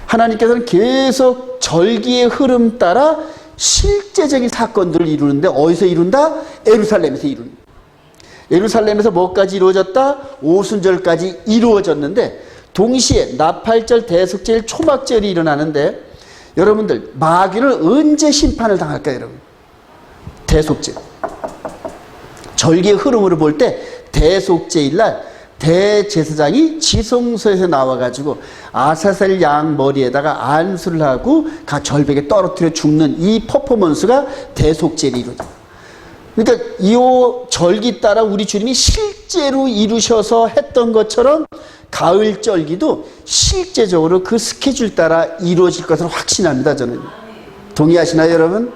하나님께서는 계속 절기의 흐름 따라 실제적인 사건들을 이루는데 어디서 이룬다? 예루살렘에서 이룬다. 예루살렘에서 뭐까지 이루어졌다? 오순절까지 이루어졌는데 동시에 나팔절, 대속절, 초막절이 일어나는데 여러분들 마귀는 언제 심판을 당할까요, 여러분? 대속절. 절기의 흐름으로 볼 때 대속제일날 대제사장이 지성소에서 나와가지고 아사셀 양 머리에다가 안수를 하고 각 절벽에 떨어뜨려 죽는 이 퍼포먼스가 대속제일이 이루어져요. 그러니까 이 절기 따라 우리 주님이 실제로 이루셔서 했던 것처럼 가을 절기도 실제적으로 그 스케줄 따라 이루어질 것을 확신합니다, 저는. 동의하시나요, 여러분?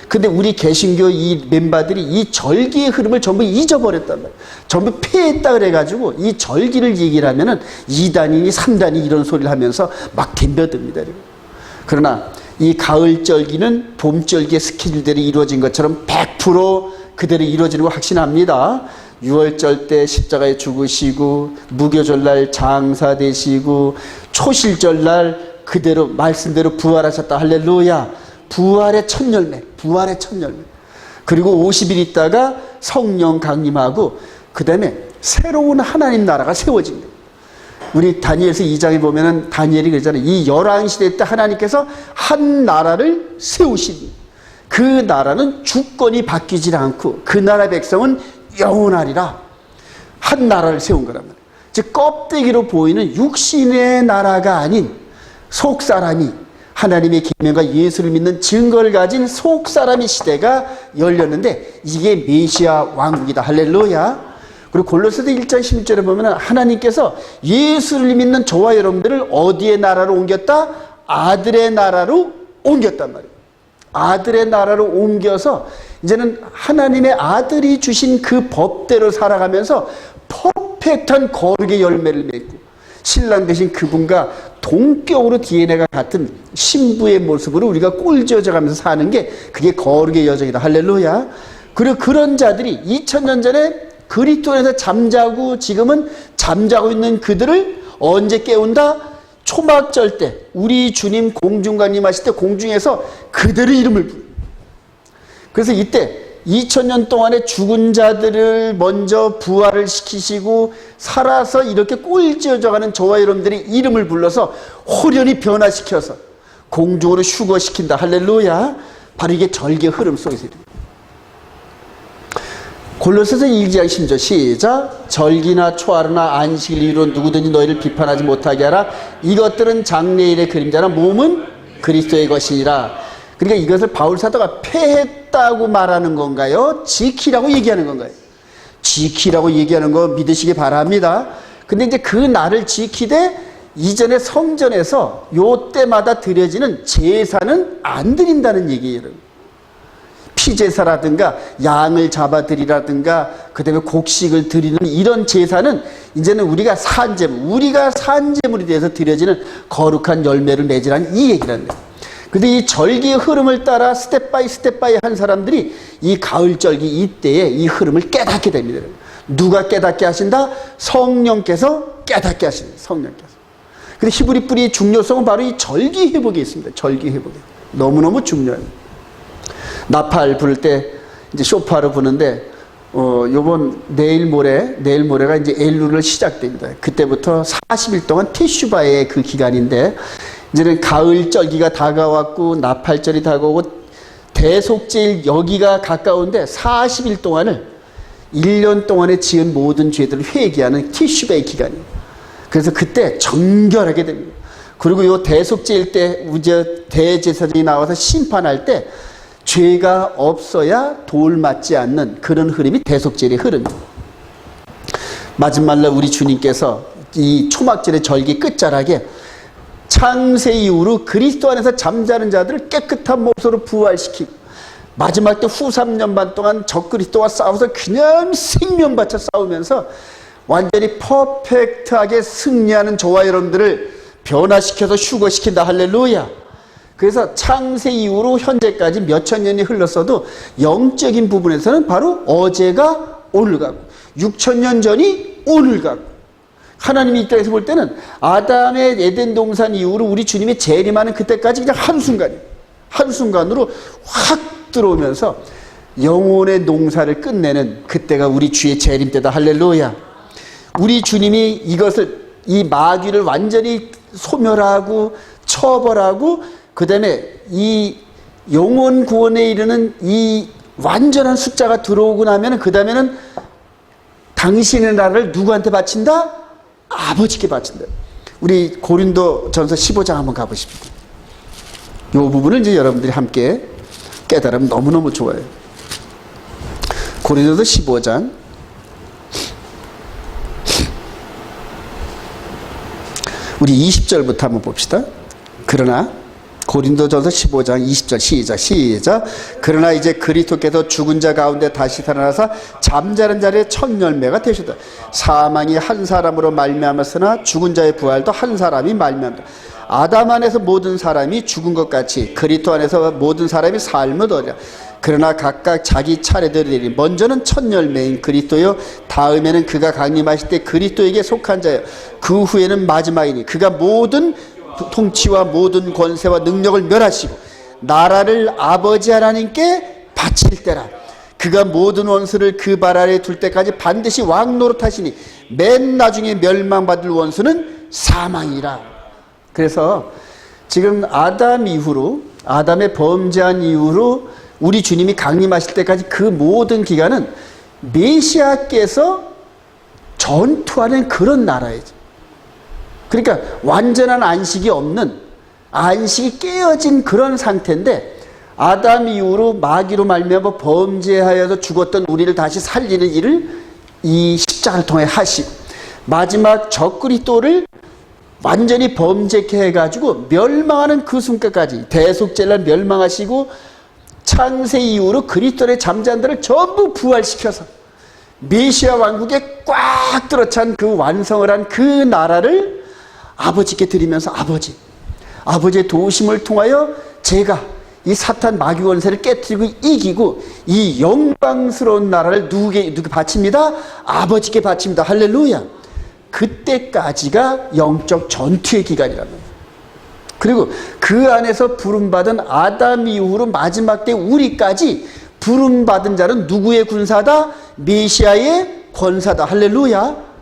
근데 우리 개신교 이 멤버들이 이 절기의 흐름을 전부 잊어버렸단 말이에요. 전부 폐했다 그래가지고 이 절기를 얘기를 하면은 2단이니 3단이 이런 소리를 하면서 막 덤벼듭니다. 그러나 이 가을 절기는 봄 절기의 스케줄대로 이루어진 것처럼 100% 그대로 이루어지는 걸 확신합니다. 6월절 때 십자가에 죽으시고 무교절날 장사되시고 초실절날 그대로 말씀대로 부활하셨다. 할렐루야. 부활의 첫 열매. 그리고 50일 있다가 성령 강림하고 그 다음에 새로운 하나님 나라가 세워집니다. 우리 다니엘서 2장에 보면은 다니엘이 그러잖아요. 이 열왕시대 때 하나님께서 한 나라를 세우신, 그 나라는 주권이 바뀌지 않고 그 나라 백성은 영원하리라. 한 나라를 세운 거란 말이에요. 즉 껍데기로 보이는 육신의 나라가 아닌 속사람이 하나님의 계명과 예수를 믿는 증거를 가진 속사람의 시대가 열렸는데 이게 메시아 왕국이다. 할렐루야. 그리고 골로새서 1장 16절에 보면 하나님께서 예수를 믿는 저와 여러분들을 어디의 나라로 옮겼다? 아들의 나라로 옮겼단 말이에요. 아들의 나라로 옮겨서 이제는 하나님의 아들이 주신 그 법대로 살아가면서 퍼펙트한 거룩의 열매를 맺고 신랑 되신 그분과 동격으로 DNA가 같은 신부의 모습으로 우리가 꼴지어져 가면서 사는 게 그게 거룩의 여정이다. 할렐루야. 그리고 그런 자들이 2000년 전에 그리스도 안에서 잠자고 지금은 잠자고 있는 그들을 언제 깨운다? 초막절 때 우리 주님 공중관림하실 때 공중에서 그들의 이름을 부르. 그래서 이때 2000년 동안에 죽은 자들을 먼저 부활을 시키시고 살아서 이렇게 꼴지어져가는 저와 여러분들이 이름을 불러서 호련히 변화시켜서 공중으로 휴거시킨다. 할렐루야. 바로 이게 절기의 흐름 속에서 이릅니다. 골로새서 1장 10절 시작. 절기나 초하루나 안식일 이유로 누구든지 너희를 비판하지 못하게 하라. 이것들은 장래일의 그림자나 몸은 그리스도의 것이니라. 그러니까 이것을 바울 사도가 패했다고 말하는 건가요? 지키라고 얘기하는 건가요? 지키라고 얘기하는 거 믿으시기 바랍니다. 근데 이제 그 날을 지키되 이전에 성전에서 요 때마다 드려지는 제사는 안 드린다는 얘기예요. 피제사라든가 양을 잡아드리라든가 그 다음에 곡식을 드리는 이런 제사는 이제는 우리가 산제물이 돼서 드려지는 거룩한 열매를 맺으라는 이 얘기라는 거예요. 근데 이 절기의 흐름을 따라 스텝 바이 한 사람들이 이 가을절기 이때에 이 흐름을 깨닫게 됩니다. 누가 깨닫게 하신다? 성령께서 깨닫게 하십니다. 성령께서. 근데 히브리 뿌리의 중요성은 바로 이 절기 회복에 있습니다. 절기 회복에. 너무너무 중요해요. 나팔 부를 때 이제 쇼파를 부는데 요번 내일 모레가 이제 엘룰을 시작됩니다. 그때부터 40일 동안 티슈바의 그 기간인데 이제는 가을 절기가 다가왔고 나팔절이 다가오고 대속제일 여기가 가까운데 40일 동안을 1년 동안에 지은 모든 죄들을 회개하는 티슈바의 기간이에요. 그래서 그때 정결하게 됩니다. 그리고 요 대속제일 때 이제 대제사장이 나와서 심판할 때 죄가 없어야 돌 맞지 않는 그런 흐름이 대속제일의 흐름입니다. 마지막날 우리 주님께서 이 초막절의 절기 끝자락에 창세 이후로 그리스도 안에서 잠자는 자들을 깨끗한 몸으로 부활시키고 마지막 때 후 3년 반 동안 적그리스도와 싸워서 그냥 생명 바쳐 싸우면서 완전히 퍼펙트하게 승리하는 저와 여러분들을 변화시켜서 휴거시킨다. 할렐루야. 그래서 창세 이후로 현재까지 몇천 년이 흘렀어도 영적인 부분에서는 바로 어제가 오늘 같고 6천 년 전이 오늘 같고 하나님이 이 땅에서 볼 때는 아담의 에덴 동산 이후로 우리 주님이 재림하는 그때까지 그냥 한순간으로 확 들어오면서 영혼의 농사를 끝내는 그때가 우리 주의 재림 때다. 할렐루야. 우리 주님이 이 마귀를 완전히 소멸하고 처벌하고 그 다음에 이 영혼 구원에 이르는 이 완전한 숫자가 들어오고 나면 그 다음에는 당신의 나라를 누구한테 바친다? 아버지께 바친다. 우리 고린도전서 15장 한번 가보십시오. 이 부분을 이제 여러분들이 함께 깨달으면 너무너무 좋아요. 고린도전서 15장 우리 20절부터 한번 봅시다. 그러나 고린도전서 15장 20절 시작. 그러나 이제 그리스도께서 죽은 자 가운데 다시 살아나사 잠자는 자의 첫 열매가 되셨다. 사망이 한 사람으로 말미암았으나 죽은 자의 부활도 한 사람이 말미암다. 아담 안에서 모든 사람이 죽은 것 같이 그리스도 안에서 모든 사람이 삶을 얻으리라. 그러나 각각 자기 차례대로 먼저는 첫 열매인 그리스도요 다음에는 그가 강림하실 때 그리스도에게 속한 자요 그 후에는 마지막이니 그가 모든 통치와 모든 권세와 능력을 멸하시고 나라를 아버지 하나님께 바칠 때라. 그가 모든 원수를 그 발 아래에 둘 때까지 반드시 왕 노릇하시니 맨 나중에 멸망받을 원수는 사망이라. 그래서 지금 아담 이후로 아담의 범죄한 이후로 우리 주님이 강림하실 때까지 그 모든 기간은 메시아께서 전투하는 그런 나라이죠. 그러니까 완전한 안식이 없는 안식이 깨어진 그런 상태인데 아담 이후로 마귀로 말미암아 범죄하여서 죽었던 우리를 다시 살리는 일을 이 십자가를 통해 하시고 마지막 적그리스도를 완전히 범죄케 해가지고 멸망하는 그 순간까지 대속제를 멸망하시고 창세 이후로 그리스도의 잠자들을 전부 부활시켜서 메시아 왕국에 꽉 들어찬 그 완성을 한 그 나라를 아버지께 드리면서 아버지의 도우심을 통하여 제가 이 사탄 마귀 권세를 깨뜨리고 이기고 이 영광스러운 나라를 누구게 바칩니다? 아버지께 바칩니다. 할렐루야. 그때까지가 영적 전투의 기간이라는 거예요. 그리고 그 안에서 부름받은 아담 이후로 마지막 때 우리까지 부름받은 자는 누구의 군사다? 메시아의 권사다. 할렐루야.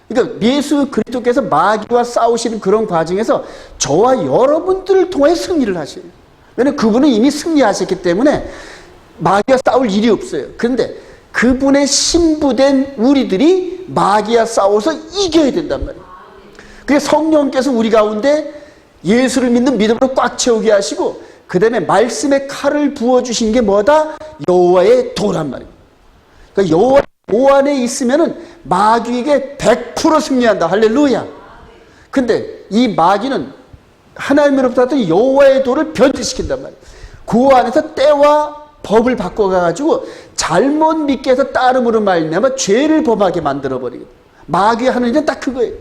그러니까 예수 그리스도께서 마귀와 싸우시는 그런 과정에서 저와 여러분들을 통해 승리를 하셔요. 왜냐하면 그분은 이미 승리하셨기 때문에 마귀와 싸울 일이 없어요. 그런데 그분의 신부된 우리들이 마귀와 싸워서 이겨야 된단 말이에요. 그래서 성령께서 우리 가운데 예수를 믿는 믿음으로 꽉 채우게 하시고 그 다음에 말씀의 칼을 부어주신 게 뭐다? 여호와의 도란 말이에요. 그러니까 여호와 도 안에 있으면은 마귀에게 100% 승리한다. 할렐루야. 근데 이 마귀는 하나님으로부터 받은 여호와의 도를 변질시킨단 말이에요. 그 안에서 때와 법을 바꿔가지고 잘못 믿게 해서 따름으로 말미암아 죄를 범하게 만들어버리거든요. 마귀가 하는 일은 딱 그거예요.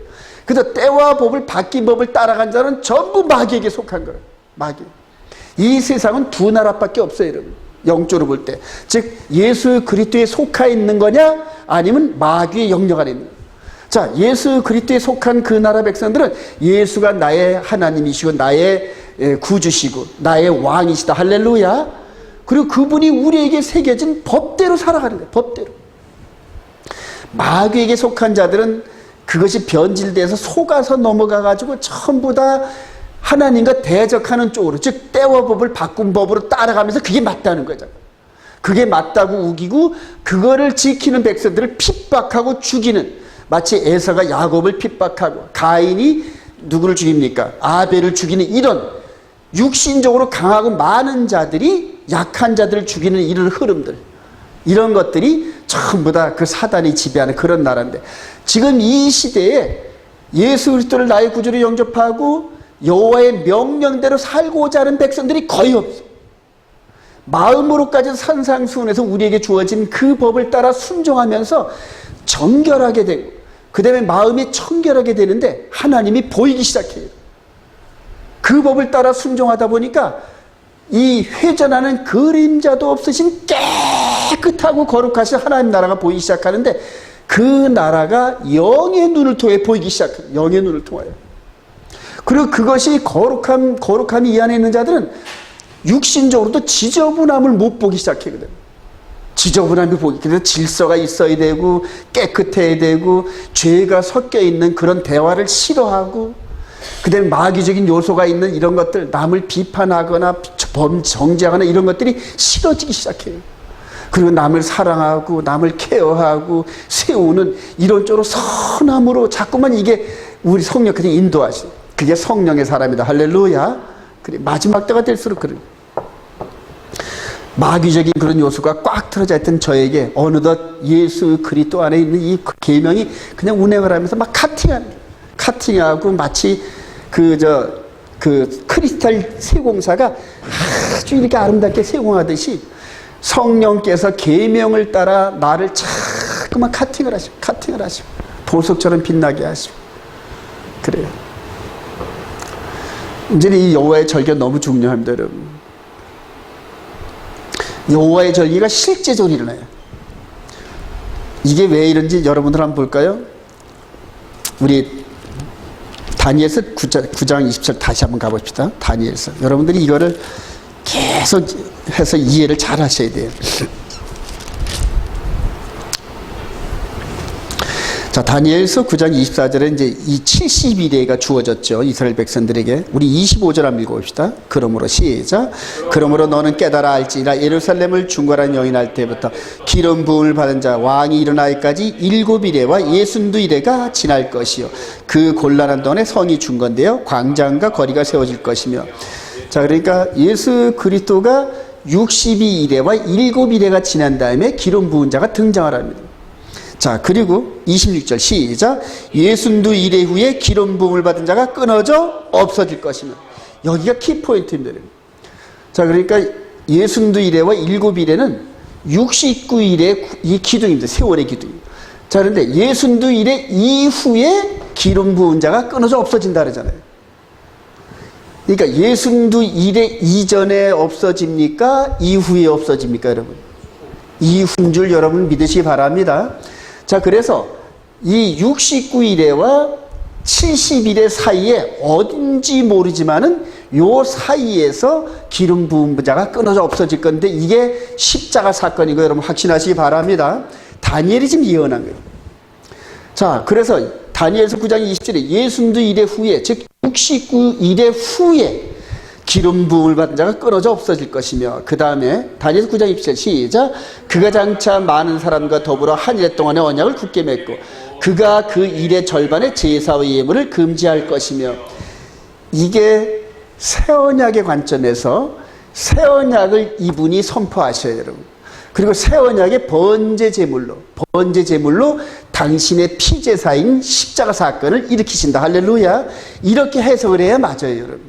그래서 때와 법을 바뀐 법을 따라간 자는 전부 마귀에게 속한 거예요. 마귀. 이 세상은 두 나라밖에 없어요, 여러분. 영적으로 볼 때. 즉 예수 그리스도에 속해 있는 거냐 아니면 마귀의 영역 안에 있는 거냐. 자, 예수 그리스도에 속한 그 나라 백성들은 예수가 나의 하나님이시고 나의 구주시고 나의 왕이시다. 할렐루야. 그리고 그분이 우리에게 새겨진 법대로 살아가는 거예요. 법대로. 마귀에게 속한 자들은 그것이 변질돼서 속아서 넘어가가지고 전부 다 하나님과 대적하는 쪽으로, 즉 때와 법을 바꾼 법으로 따라가면서 그게 맞다는 거죠. 그게 맞다고 우기고 그거를 지키는 백성들을 핍박하고 죽이는, 마치 에서가 야곱을 핍박하고 가인이 누구를 죽입니까? 아벨을 죽이는 이런 육신적으로 강하고 많은 자들이 약한 자들을 죽이는 이런 흐름들, 이런 것들이 전부 다 그 사단이 지배하는 그런 나라인데, 지금 이 시대에 예수 그리스도를 나의 구주로 영접하고 여호와의 명령대로 살고자 하는 백성들이 거의 없어. 마음으로까지 산상수훈에서 우리에게 주어진 그 법을 따라 순종하면서 정결하게 되고, 그 다음에 마음이 청결하게 되는데 하나님이 보이기 시작해요. 그 법을 따라 순종하다 보니까 이 회전하는 그림자도 없으신 깨끗하고 거룩하신 하나님 나라가 보이기 시작하는데, 그 나라가 영의 눈을 통해 보이기 시작해요. 영의 눈을 통하여. 그리고 그것이 거룩함이 이 안에 있는 자들은 육신적으로도 지저분함을 못 보기 시작하거든요. 지저분함이 보기. 그래서 질서가 있어야 되고 깨끗해야 되고 죄가 섞여 있는 그런 대화를 싫어하고, 그 다음에 마귀적인 요소가 있는 이런 것들, 남을 비판하거나 정죄하거나 이런 것들이 싫어지기 시작해요. 그리고 남을 사랑하고 남을 케어하고 세우는 이런 쪽으로 선함으로 자꾸만 이게 우리 성령께서 인도하시는, 그게 성령의 사람이다. 할렐루야. 그래, 마지막 때가 될수록 그래요. 마귀적인 그런 요소가 꽉 틀어져 있던 저에게 어느덧 예수 그리스도 안에 있는 이 계명이 그냥 운행을 하면서 막 카팅하고 마치 그 크리스탈 세공사가 아주 이렇게 아름답게 세공하듯이 성령께서 계명을 따라 나를 자꾸만 카팅을 하시고 보석처럼 빛나게 하시고 그래요. 이제 이 여호와의 절기가 너무 중요합니다, 여러분. 여호와의 절기가 실제적으로 일어나요. 이게 왜 이런지 여러분들 한번 볼까요? 우리 다니엘서 9장 20절 다시 한번 가봅시다. 다니엘서. 여러분들이 이거를 계속 해서 이해를 잘 하셔야 돼요. 자, 다니엘서 9장 24절에 이제 이 70일에가 주어졌죠. 이스라엘 백성들에게. 우리 25절 한번 읽어봅시다. 그러므로 시작. 그러므로 너는 깨달아 알지니라 예루살렘을 중괄한 여인할 때부터 기름 부음을 받은 자 왕이 일어나기까지 7일에와 62일에가 지날 것이요. 그 곤란한 동안에 성이 중건되어 광장과 거리가 세워질 것이며. 자, 그러니까 예수 그리스도가 62일에와 7일에가 지난 다음에 기름 부은 자가 등장을 합니다. 자, 그리고 26절 시작. 62일 후에 기름 부음을 받은 자가 끊어져 없어질 것이며. 여기가 키포인트입니다. 자, 그러니까 62일에와 7일에는 69일의 이 기둥입니다. 세월의 기둥. 자, 그런데 62일의 이후에 기름 부은 자가 끊어져 없어진다 그러잖아요. 그러니까 62일의 이전에 없어집니까? 이후에 없어집니까, 여러분? 이후인 줄 여러분 믿으시기 바랍니다. 자, 그래서 이 69일에와 70일의 사이에 어딘지 모르지만은 요 사이에서 기름 부은 자가 끊어져 없어질 건데, 이게 십자가 사건이고 여러분 확신하시기 바랍니다. 다니엘이 지금 예언한 거예요. 자, 그래서 다니엘서 9장 20절에 62일의 후에, 즉 69일의 후에 기름 부음을 받은 자가 끊어져 없어질 것이며, 그 다음에 다니엘서 9장 20절 시작. 그가 장차 많은 사람과 더불어 한 일 동안의 언약을 굳게 맺고 그가 그 일의 절반의 제사와 예물을 금지할 것이며. 이게 새 언약의 관점에서 새 언약을 이분이 선포하셔요, 여러분. 그리고 새 언약의 번제 제물로 당신의 피제사인 십자가 사건을 일으키신다. 할렐루야. 이렇게 해석을 해야 맞아요, 여러분.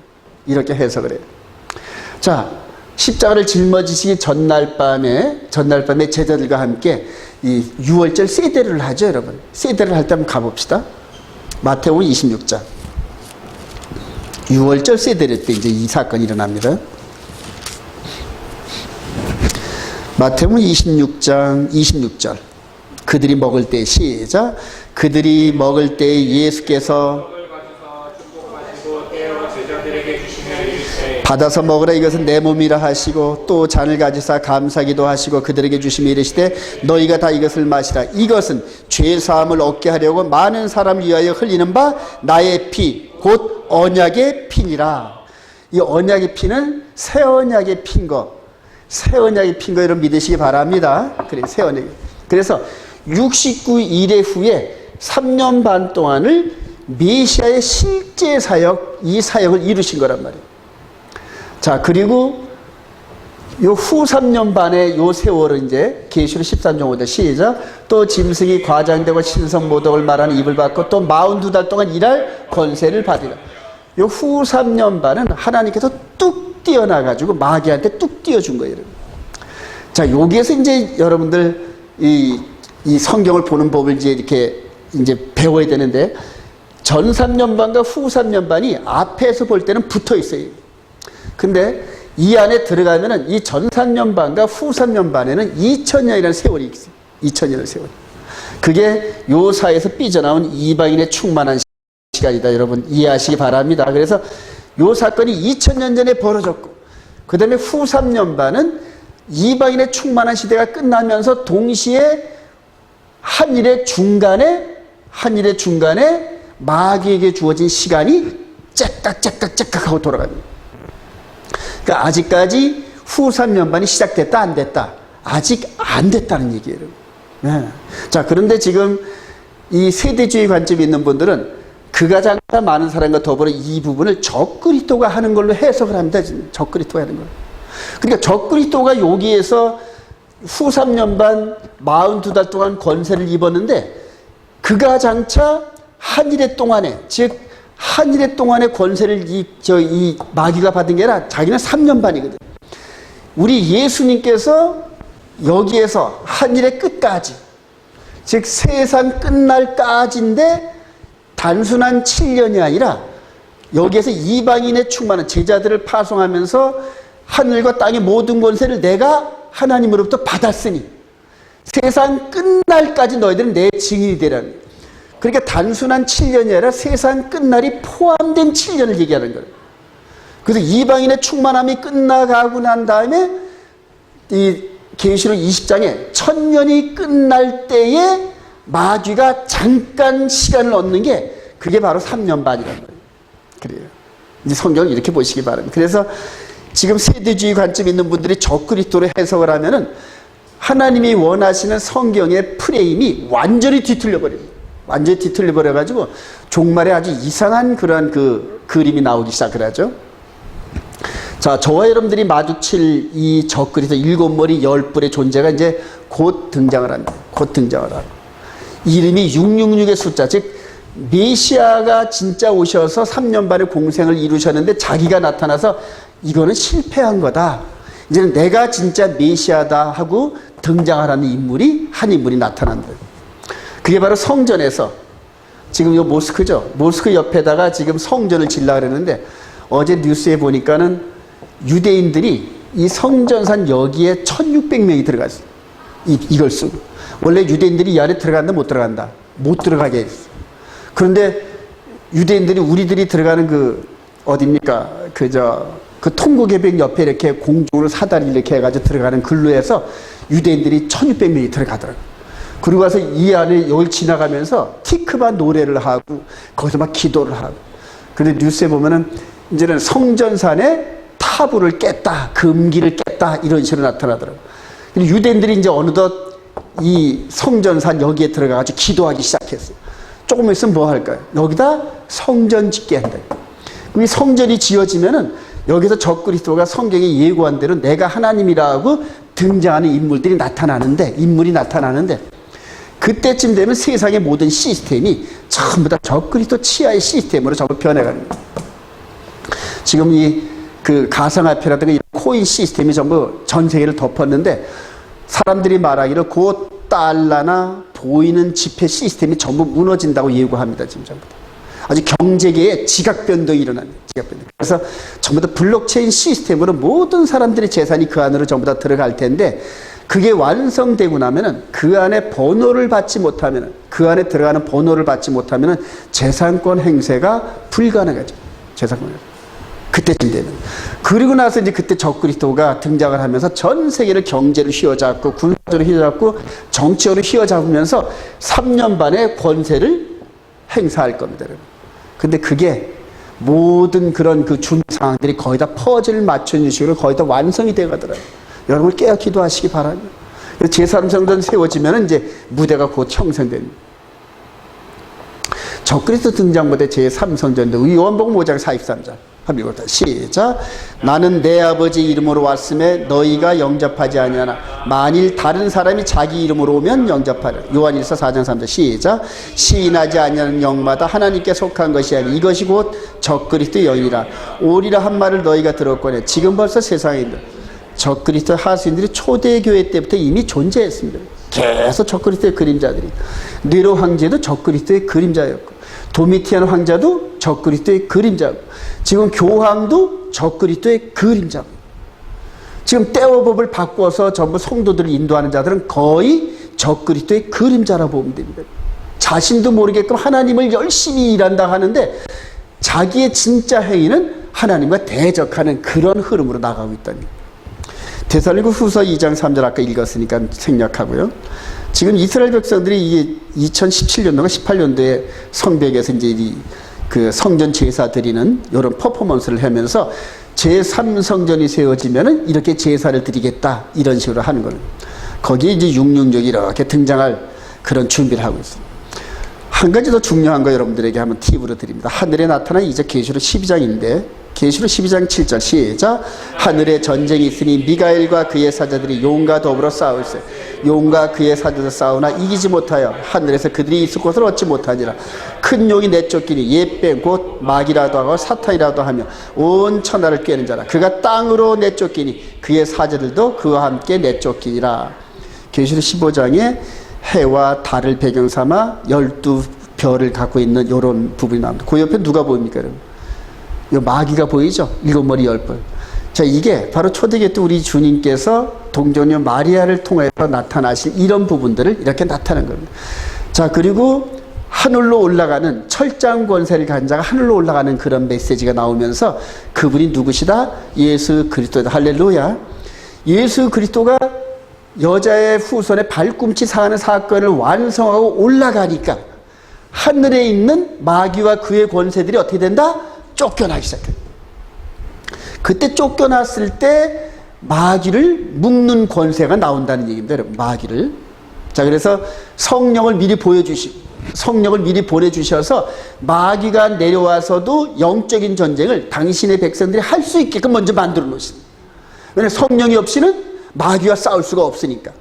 이렇게 해석을 해요. 자, 십자가를 짊어지시기 전날 밤에 제자들과 함께 이 유월절 세대를 하죠, 여러분. 세대를 할 때 한번 가봅시다. 마태복음 26장. 유월절 세대를 때 이제 이 사건이 일어납니다. 마태복음 26장 26절. 그들이 먹을 때 시작. 그들이 먹을 때 예수께서 받아서 먹으라 이것은 내 몸이라 하시고 또 잔을 가지사 감사기도 하시고 그들에게 주시며 이르시되 너희가 다 이것을 마시라. 이것은 죄 사함을 얻게 하려고 많은 사람을 위하여 흘리는 바 나의 피 곧 언약의 피니라. 이 언약의 피는 새 언약의 피인 거. 새 언약의 피인 거 여러분 믿으시기 바랍니다. 그래, 새 언약. 그래서 69일의 후에 3년 반 동안을 메시아의 실제 사역, 이 사역을 이루신 거란 말이에요. 자, 그리고 요 후 3년 반의 요 세월은 이제 계시록 13장 5절 시작. 또 짐승이 과장되고 신성 모독을 말하는 입을 받고 또 42달 동안 일할 권세를 받으라. 요 후 3년 반은 하나님께서 뚝 띄어나가지고 마귀한테 뚝 띄어준 거예요. 자, 여기에서 이제 여러분들 이 성경을 보는 법을 이제 이렇게 이제 배워야 되는데 전 3년 반과 후 3년 반이 앞에서 볼 때는 붙어 있어요. 근데 이 안에 들어가면은 이 전 3년 반과 후 3년 반에는 2000년이라는 세월이 있어요. 2000년의 세월. 그게 요 사이에서 삐져나온 이방인의 충만한 시간이다. 여러분 이해하시기 바랍니다. 그래서 요 사건이 2000년 전에 벌어졌고 그 다음에 후 3년 반은 이방인의 충만한 시대가 끝나면서 동시에 한일의 중간에 마귀에게 주어진 시간이 째깍 하고 돌아갑니다. 그러니까 아직까지 후 3년 반이 시작됐다 안 됐다? 아직 안 됐다는 얘기예요. 네. 자, 그런데 지금 이 세대주의 관점이 있는 분들은 그가 장사 많은 사람과 더불어 이 부분을 적그리스도가 하는 걸로 해석을 합니다. 적그리스도가 하는 거예요. 그러니까 적그리스도가 여기에서 후 3년 반 42달 동안 권세를 입었는데 그가 장차 한일의 동안에 즉 한일의 동안의 권세를 이 마귀가 받은 게 아니라 자기는 3년 반이거든. 우리 예수님께서 여기에서 한일의 끝까지 즉 세상 끝날까지인데 단순한 7년이 아니라 여기에서 이방인의 충만한 제자들을 파송하면서 하늘과 땅의 모든 권세를 내가 하나님으로부터 받았으니 세상 끝날까지 너희들은 내 증인이 되라는 거예요. 그러니까 단순한 7년이 아니라 세상 끝날이 포함된 7년을 얘기하는 거예요. 그래서 이방인의 충만함이 끝나가고 난 다음에 이 계시록 20장에 1000년이 끝날 때에 마귀가 잠깐 시간을 얻는 게 그게 바로 3년 반이란 말이에요. 그래요. 이제 성경을 이렇게 보시기 바랍니다. 그래서 지금 세대주의 관점 있는 분들이 적그리스도로 해석을 하면은 하나님이 원하시는 성경의 프레임이 완전히 뒤틀려 버립니다. 완전히 뒤틀려 버려가지고 종말에 아주 이상한 그러한 그 그림이 나오기 시작을 하죠. 자, 저와 여러분들이 마주칠 이 적그리스도 7머리 10뿔의 존재가 이제 곧 등장을 합니다. 곧 등장을 하고. 이름이 666의 숫자, 즉 메시아가 진짜 오셔서 3년 반의 공생을 이루셨는데 자기가 나타나서 이거는 실패한 거다. 이제는 내가 진짜 메시아다 하고 등장하라는 인물이 한 인물이 나타난다. 그게 바로 성전에서 지금 요 모스크죠. 모스크 옆에다가 지금 성전을 지으려고 그러는데 어제 뉴스에 보니까는 유대인들이 이 성전산 여기에 1600명이 들어갔어요. 이걸 쓰고. 원래 유대인들이 이 안에 들어간다 못 들어간다? 못 들어가게 했어. 그런데 유대인들이 우리들이 들어가는 그 어딥니까? 그 통곡의벽 옆에 이렇게 공중으로 사다리 이렇게 해가지고 들어가는 근로에서 유대인들이 1600명이 들어가더라고요. 그리고 와서 이 안에 여기 지나가면서 티크바 노래를 하고 거기서 막 기도를 하고. 그런데 뉴스에 보면은 이제는 성전산에 타부를 깼다, 금기를 깼다 이런 식으로 나타나더라고요. 유대인들이 이제 어느덧 이 성전산 여기에 들어가가지고 기도하기 시작했어요. 조금 있으면 뭐 할까요? 여기다 성전 짓게 한다. 이 성전이 지어지면은 여기서 적그리스도가 성경이 예고한 대로 내가 하나님이라고 등장하는 인물이 나타나는데 그때쯤 되면 세상의 모든 시스템이 전부 다 적그리스도 치하의 시스템으로 전부 변해가는 거예요. 지금 그 가상화폐라든가 이 코인 시스템이 전부 전 세계를 덮었는데 사람들이 말하기를 곧 달러나 보이는 지폐 시스템이 전부 무너진다고 예고합니다. 지금 전부 다. 아주 경제계에 지각 변동이 일어납니다. 지각 변동. 그래서 전부 다 블록체인 시스템으로 모든 사람들의 재산이 그 안으로 전부 다 들어갈 텐데 그게 완성되고 나면은 그 안에 번호를 받지 못하면은 그 안에 들어가는 번호를 받지 못하면은 재산권 행세가 불가능하죠. 재산권 행세. 그때쯤 되면. 그리고 나서 이제 그때 적그리스도가 등장을 하면서 전 세계를 경제로 휘어잡고 군사적으로 휘어잡고 정치적으로 휘어잡으면서 3년 반의 권세를 행사할 겁니다. 근데 그게 모든 그런 그 준비 상황들이 거의 다 퍼즐을 맞추는 식으로 거의 다 완성이 되어 가더라고요. 여러분 깨어 기도하시기 바랍니다. 제3성전 세워지면 이제 무대가 곧 형성됩니다. 적그리스도 등장 무대 제3성전도 요한복음 5장 43절. 시작. 나는 내 아버지 이름으로 왔음에 너희가 영접하지 아니하나 만일 다른 사람이 자기 이름으로 오면 영접하라. 요한일서 4장 3절. 시작. 시인하지 아니하는 영마다 하나님께 속한 것이 아니 이것이 곧 적그리스도 영이라. 오리라 한 말을 너희가 들었거늘 지금 벌써 세상에 있는 적그리스도 하수인들이 초대교회 때부터 이미 존재했습니다. 계속 적그리스도의 그림자들이. 네로 황제도 적그리스도의 그림자였고 도미티안 황자도 적그리스도의 그림자고 지금 교황도 적그리스도의 그림자고 지금 떼어법을 바꿔서 전부 성도들을 인도하는 자들은 거의 적그리스도의 그림자라 보면 됩니다. 자신도 모르게끔 하나님을 열심히 일한다 하는데 자기의 진짜 행위는 하나님과 대적하는 그런 흐름으로 나가고 있다니. 데살로니가 후서 2장 3절 아까 읽었으니까 생략하고요. 지금 이스라엘 백성들이 이게 2017년도가 18년도에 성벽에서 이제 그 성전 제사 드리는 이런 퍼포먼스를 하면서 제3성전이 세워지면은 이렇게 제사를 드리겠다 이런 식으로 하는 거예요. 거기에 이제 666이 이렇게 등장할 그런 준비를 하고 있습니다. 한 가지 더 중요한 거 여러분들에게 한번 팁으로 드립니다. 하늘에 나타난 이제 계시록 12장인데 계시록 12장 7절 시작. 하늘에 전쟁이 있으니 미가엘과 그의 사자들이 용과 더불어 싸울세. 용과 그의 사자들 싸우나 이기지 못하여 하늘에서 그들이 있을 곳을 얻지 못하니라. 큰 용이 내쫓기니 옛뱀 곧 마귀라도 하고 사탄이라도 하며 온 천하를 꿰는 자라. 그가 땅으로 내쫓기니 그의 사자들도 그와 함께 내쫓기니라. 계시록 15장에 해와 달을 배경 삼아 12별을 갖고 있는 이런 부분이 나옵니다. 그 옆에 누가 보입니까 여러분? 요 마귀가 보이죠? 7머리 10뿔. 자, 이게 바로 초대교회 때 우리 주님께서 동정녀 마리아를 통해서 나타나신 이런 부분들을 이렇게 나타낸 겁니다. 자, 그리고 하늘로 올라가는 철장 권세를 가진 자가 하늘로 올라가는 그런 메시지가 나오면서 그분이 누구시다? 예수 그리스도다. 할렐루야. 예수 그리스도가 여자의 후손의 발꿈치 상하는 사건을 완성하고 올라가니까 하늘에 있는 마귀와 그의 권세들이 어떻게 된다? 쫓겨나기 시작해요. 그때 쫓겨났을 때 마귀를 묶는 권세가 나온다는 얘기입니다. 여러분, 마귀를. 자, 그래서 성령을 미리 성령을 미리 보내주셔서 마귀가 내려와서도 영적인 전쟁을 당신의 백성들이 할 수 있게끔 먼저 만들어 놓으십니다. 왜냐하면 성령이 없이는 마귀와 싸울 수가 없으니까.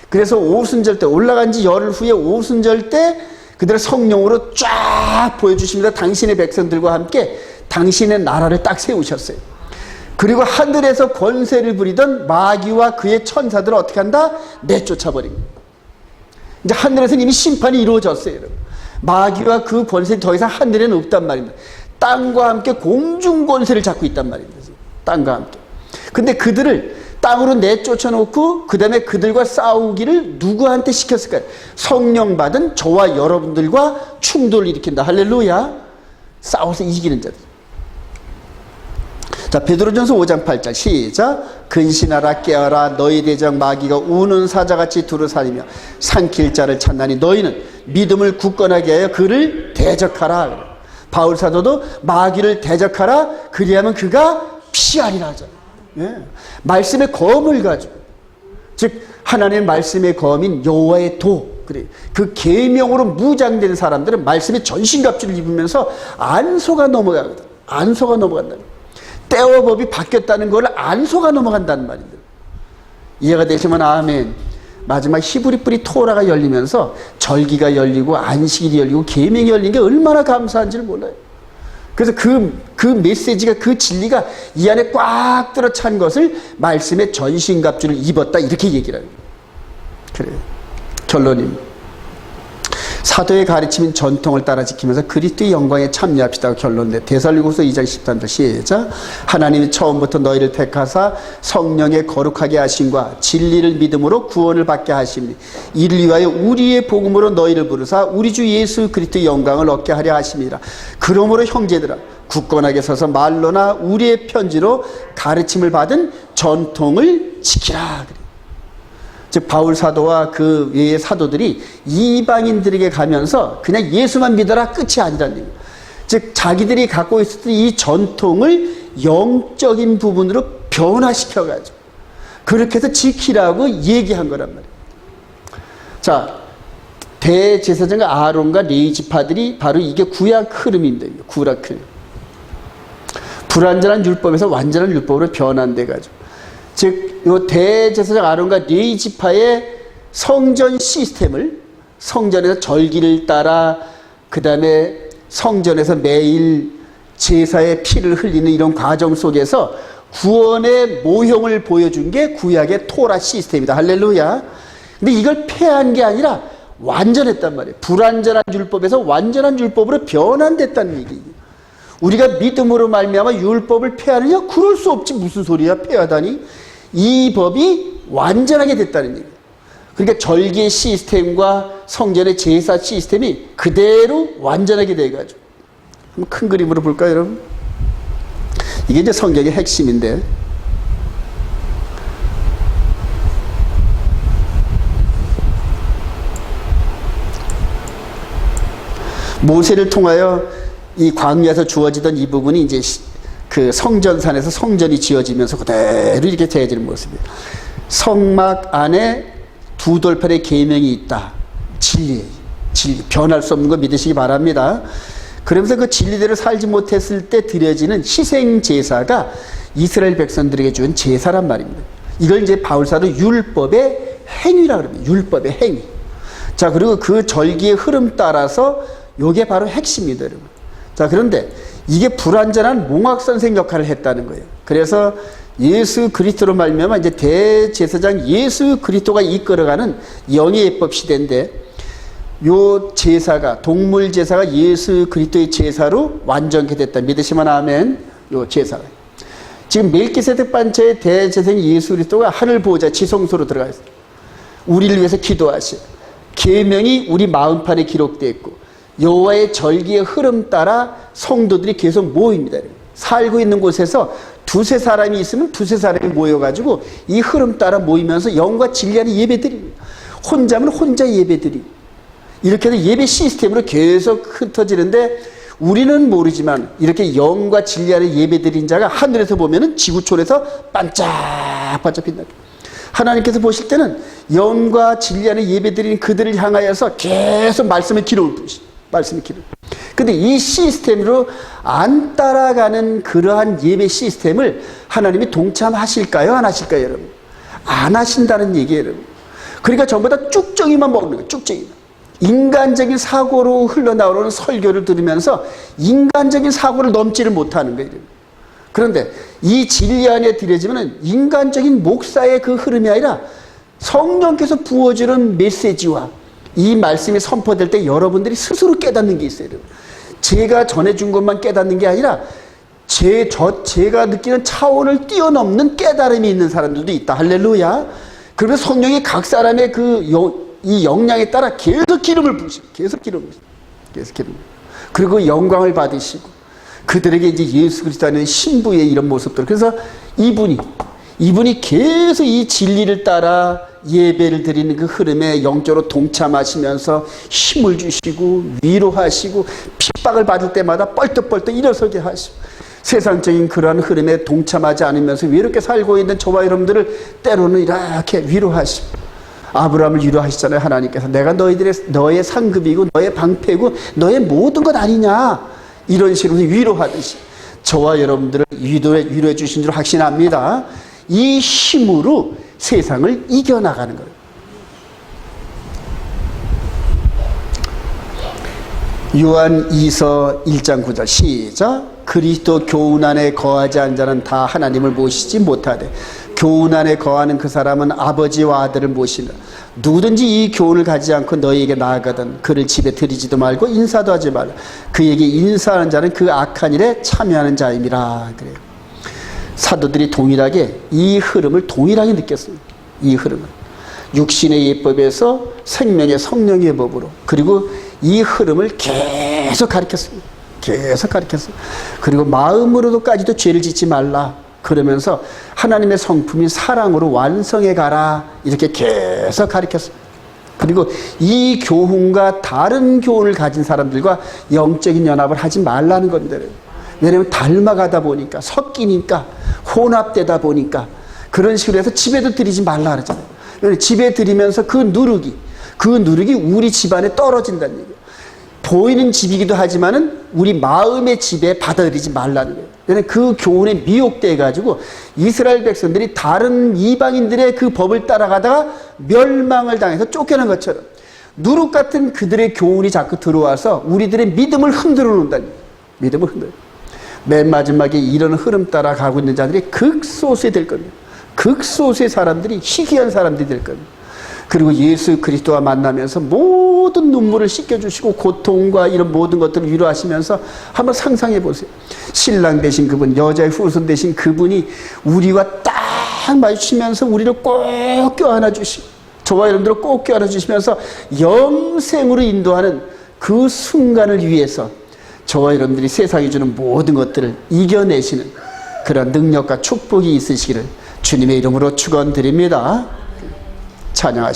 그래서 오순절 때 올라간 지 열흘 후에 오순절 때 그들을 성령으로 쫙 보여주십니다. 당신의 백성들과 함께 당신의 나라를 딱 세우셨어요. 그리고 하늘에서 권세를 부리던 마귀와 그의 천사들을 어떻게 한다? 내쫓아버립니다. 이제 하늘에서는 이미 심판이 이루어졌어요. 여러분. 마귀와 그 권세는 더 이상 하늘에는 없단 말입니다. 땅과 함께 공중 권세를 잡고 있단 말입니다. 땅과 함께. 근데 그들을 땅으로 내쫓아놓고 그 다음에 그들과 싸우기를 누구한테 시켰을까요? 성령 받은 저와 여러분들과 충돌을 일으킨다. 할렐루야. 싸워서 이기는 자들. 자, 베드로전서 5장 8절 시작. 근신하라 깨어라 너희 대적 마귀가 우는 사자같이 두루살이며 삼킬 자를 찾나니 너희는 믿음을 굳건하게 하여 그를 대적하라. 바울 사도도 마귀를 대적하라 그리하면 그가 피하리라 하잖아요. 예. 말씀의 검을 가지고, 즉 하나님의 말씀의 검인 여호와의 도, 그래 그 계명으로 무장된 사람들은 말씀의 전신갑주를 입으면서 안소가 넘어가거든. 안소가 넘어간다. 때와 법이 바뀌었다는 걸 안 속아 넘어간다는 말입니다. 이해가 되시면 아멘. 마지막 히브리 뿌리 토라가 열리면서 절기가 열리고 안식일이 열리고 계명이 열린 게 얼마나 감사한지를 몰라요. 그래서 그 메시지가, 그 진리가 이 안에 꽉 들어 찬 것을 말씀의 전신갑주를 입었다, 이렇게 얘기를 합니다. 그래요. 결론입니다. 사도의 가르침인 전통을 따라 지키면서 그리스도의 영광에 참여합시다. 결론인데 데살로니가서 2장 13절 시작. 하나님이 처음부터 너희를 택하사 성령의 거룩하게 하심과 진리를 믿음으로 구원을 받게 하심니 이를 위하여 우리의 복음으로 너희를 부르사 우리 주 예수 그리스도의 영광을 얻게 하려 하심이라. 그러므로 형제들아 굳건하게 서서 말로나 우리의 편지로 가르침을 받은 전통을 지키라. 즉 바울 사도와 그 외의 사도들이 이방인들에게 가면서 그냥 예수만 믿어라 끝이 아니라는 얘기예요. 즉 자기들이 갖고 있었던 이 전통을 영적인 부분으로 변화시켜가지고 그렇게 해서 지키라고 얘기한 거란 말이에요. 자, 대제사장과 아론과 레위 지파들이 바로 이게 구약 흐름입니다. 구약 흐름. 불완전한 율법에서 완전한 율법으로 변환돼가지고, 즉, 요 대제사장 아론과 레위 지파의 성전 시스템을, 성전에서 절기를 따라, 그 다음에 성전에서 매일 제사의 피를 흘리는 이런 과정 속에서 구원의 모형을 보여준 게 구약의 토라 시스템이다. 할렐루야. 근데 이걸 폐한 게 아니라 완전했단 말이에요. 불완전한 율법에서 완전한 율법으로 변환됐다는 얘기예요. 우리가 믿음으로 말미암아 율법을 폐하느냐? 그럴 수 없지. 무슨 소리야, 폐하다니. 이 법이 완전하게 됐다는 얘기예요. 그러니까 절기의 시스템과 성전의 제사 시스템이 그대로 완전하게 돼가지고. 한번 큰 그림으로 볼까요, 여러분? 이게 이제 성경의 핵심인데, 모세를 통하여 이 광야에서 주어지던 이 부분이 이제 그 성전산에서 성전이 지어지면서 그대로 이렇게 되어지는 모습이에요. 성막 안에 두 돌팔의 계명이 있다. 진리, 변할 수 없는 거 믿으시기 바랍니다. 그러면서 그 진리대로 살지 못했을 때 드려지는 희생 제사가 이스라엘 백성들에게 준 제사란 말입니다. 이걸 이제 바울사도 율법의 행위라고 합니다. 율법의 행위. 자, 그리고 그 절기의 흐름 따라서 요게 바로 핵심입니다, 여러분. 자, 그런데 이게 불완전한 몽학선생 역할을 했다는 거예요. 그래서 예수 그리스도로 말미암아 이제 대제사장 예수 그리스도가 이끌어가는 영의 예법 시대인데, 요 제사가, 동물 제사가 예수 그리스도의 제사로 완전케 됐다. 믿으시면 아멘. 요 제사가. 지금 멜기세덱 반차의 대제사장 예수 그리스도가 하늘 보호자 지성소로 들어가 있어요. 우리를 위해서 기도하시. 계명이 우리 마음판에 기록되어 있고, 여호와의 절기의 흐름 따라 성도들이 계속 모입니다. 살고 있는 곳에서 두세 사람이 있으면 두세 사람이 모여가지고 이 흐름 따라 모이면서 영과 진리하는 예배드립니다. 혼자면 혼자 예배드립니다. 이렇게 해서 예배 시스템으로 계속 흩어지는데, 우리는 모르지만 이렇게 영과 진리하는 예배드린 자가 하늘에서 보면은 지구촌에서 반짝반짝 빛납니다. 하나님께서 보실 때는 영과 진리하는 예배드리는 그들을 향하여서 계속 말씀의 기름을 부으십니다. 말씀의 기름. 근데 이 시스템으로 안 따라가는 그러한 예배 시스템을 하나님이 동참하실까요? 안 하실까요, 여러분? 안 하신다는 얘기예요, 여러분. 그러니까 전부 다 쭉정이만 먹는 거예요, 쭉정이. 인간적인 사고로 흘러나오는 설교를 들으면서 인간적인 사고를 넘지를 못하는 거예요. 그런데 이 진리 안에 들여지면 인간적인 목사의 그 흐름이 아니라 성령께서 부어주는 메시지와 이 말씀이 선포될 때 여러분들이 스스로 깨닫는 게 있어요. 제가 전해준 것만 깨닫는 게 아니라 제가 느끼는 차원을 뛰어넘는 깨달음이 있는 사람들도 있다. 할렐루야. 그러면 성령이 각 사람의 이 역량에 따라 계속 기름을 부으시고, 계속 기름을 부으시고, 그리고 영광을 받으시고, 그들에게 이제 예수 그리스도 안에 신부의 이런 모습들. 그래서 이분이 계속 이 진리를 따라 예배를 드리는 그 흐름에 영적으로 동참하시면서 힘을 주시고 위로하시고 핍박을 받을 때마다 뻘떡뻘떡 일어서게 하시고, 세상적인 그러한 흐름에 동참하지 않으면서 외롭게 살고 있는 저와 여러분들을 때로는 이렇게 위로하시고, 아브라함을 위로하시잖아요. 하나님께서 내가 너의 상급이고 너의 방패고 너의 모든 것 아니냐, 이런 식으로 위로하듯이 저와 여러분들을 위로해 주신 줄 확신합니다. 이 힘으로 세상을 이겨나가는 거예요. 요한 2서 1장 9절 시작. 그리스도 교훈 안에 거하지 않은 자는 다 하나님을 모시지 못하되 교훈 안에 거하는 그 사람은 아버지와 아들을 모시라. 누구든지 이 교훈을 가지지 않고 너희에게 나아가든 그를 집에 들이지도 말고 인사도 하지 말라. 그에게 인사하는 자는 그 악한 일에 참여하는 자임이라. 그래요. 사도들이 동일하게 이 흐름을 동일하게 느꼈습니다. 이 흐름을 육신의 예법에서 생명의 성령의 법으로, 그리고 이 흐름을 계속 가르쳤습니다. 계속 가르쳤어요. 그리고 마음으로도까지도 죄를 짓지 말라 그러면서 하나님의 성품인 사랑으로 완성해 가라 이렇게 계속 가르쳤습니다. 그리고 이 교훈과 다른 교훈을 가진 사람들과 영적인 연합을 하지 말라는 겁니다. 왜냐하면 닮아가다 보니까, 섞이니까, 혼합되다 보니까 그런 식으로 해서 집에도 들이지 말라 그러잖아요. 집에 들이면서 그 누룩이 우리 집안에 떨어진다는 얘기예요. 보이는 집이기도 하지만은 우리 마음의 집에 받아들이지 말라는 거예요. 왜냐하면 그 교훈에 미혹돼가지고 이스라엘 백성들이 다른 이방인들의 그 법을 따라가다가 멸망을 당해서 쫓겨난 것처럼 누룩 같은 그들의 교훈이 자꾸 들어와서 우리들의 믿음을 흔들어 놓는다는 거예요. 믿음을 흔들어. 맨 마지막에 이런 흐름 따라 가고 있는 자들이 극소수에 될 겁니다. 극소수의 사람들이 희귀한 사람들이 될 겁니다. 그리고 예수 그리스도와 만나면서 모든 눈물을 씻겨주시고 고통과 이런 모든 것들을 위로하시면서 한번 상상해 보세요. 신랑 되신 그분, 여자의 후손 되신 그분이 우리와 딱 마주치면서 우리를 꼭 껴안아 주시고 저와 여러분들을 꼭 껴안아 주시면서 영생으로 인도하는 그 순간을 위해서 저와 여러분들이 세상이 주는 모든 것들을 이겨내시는 그런 능력과 축복이 있으시기를 주님의 이름으로 축원드립니다. 찬양하십시오.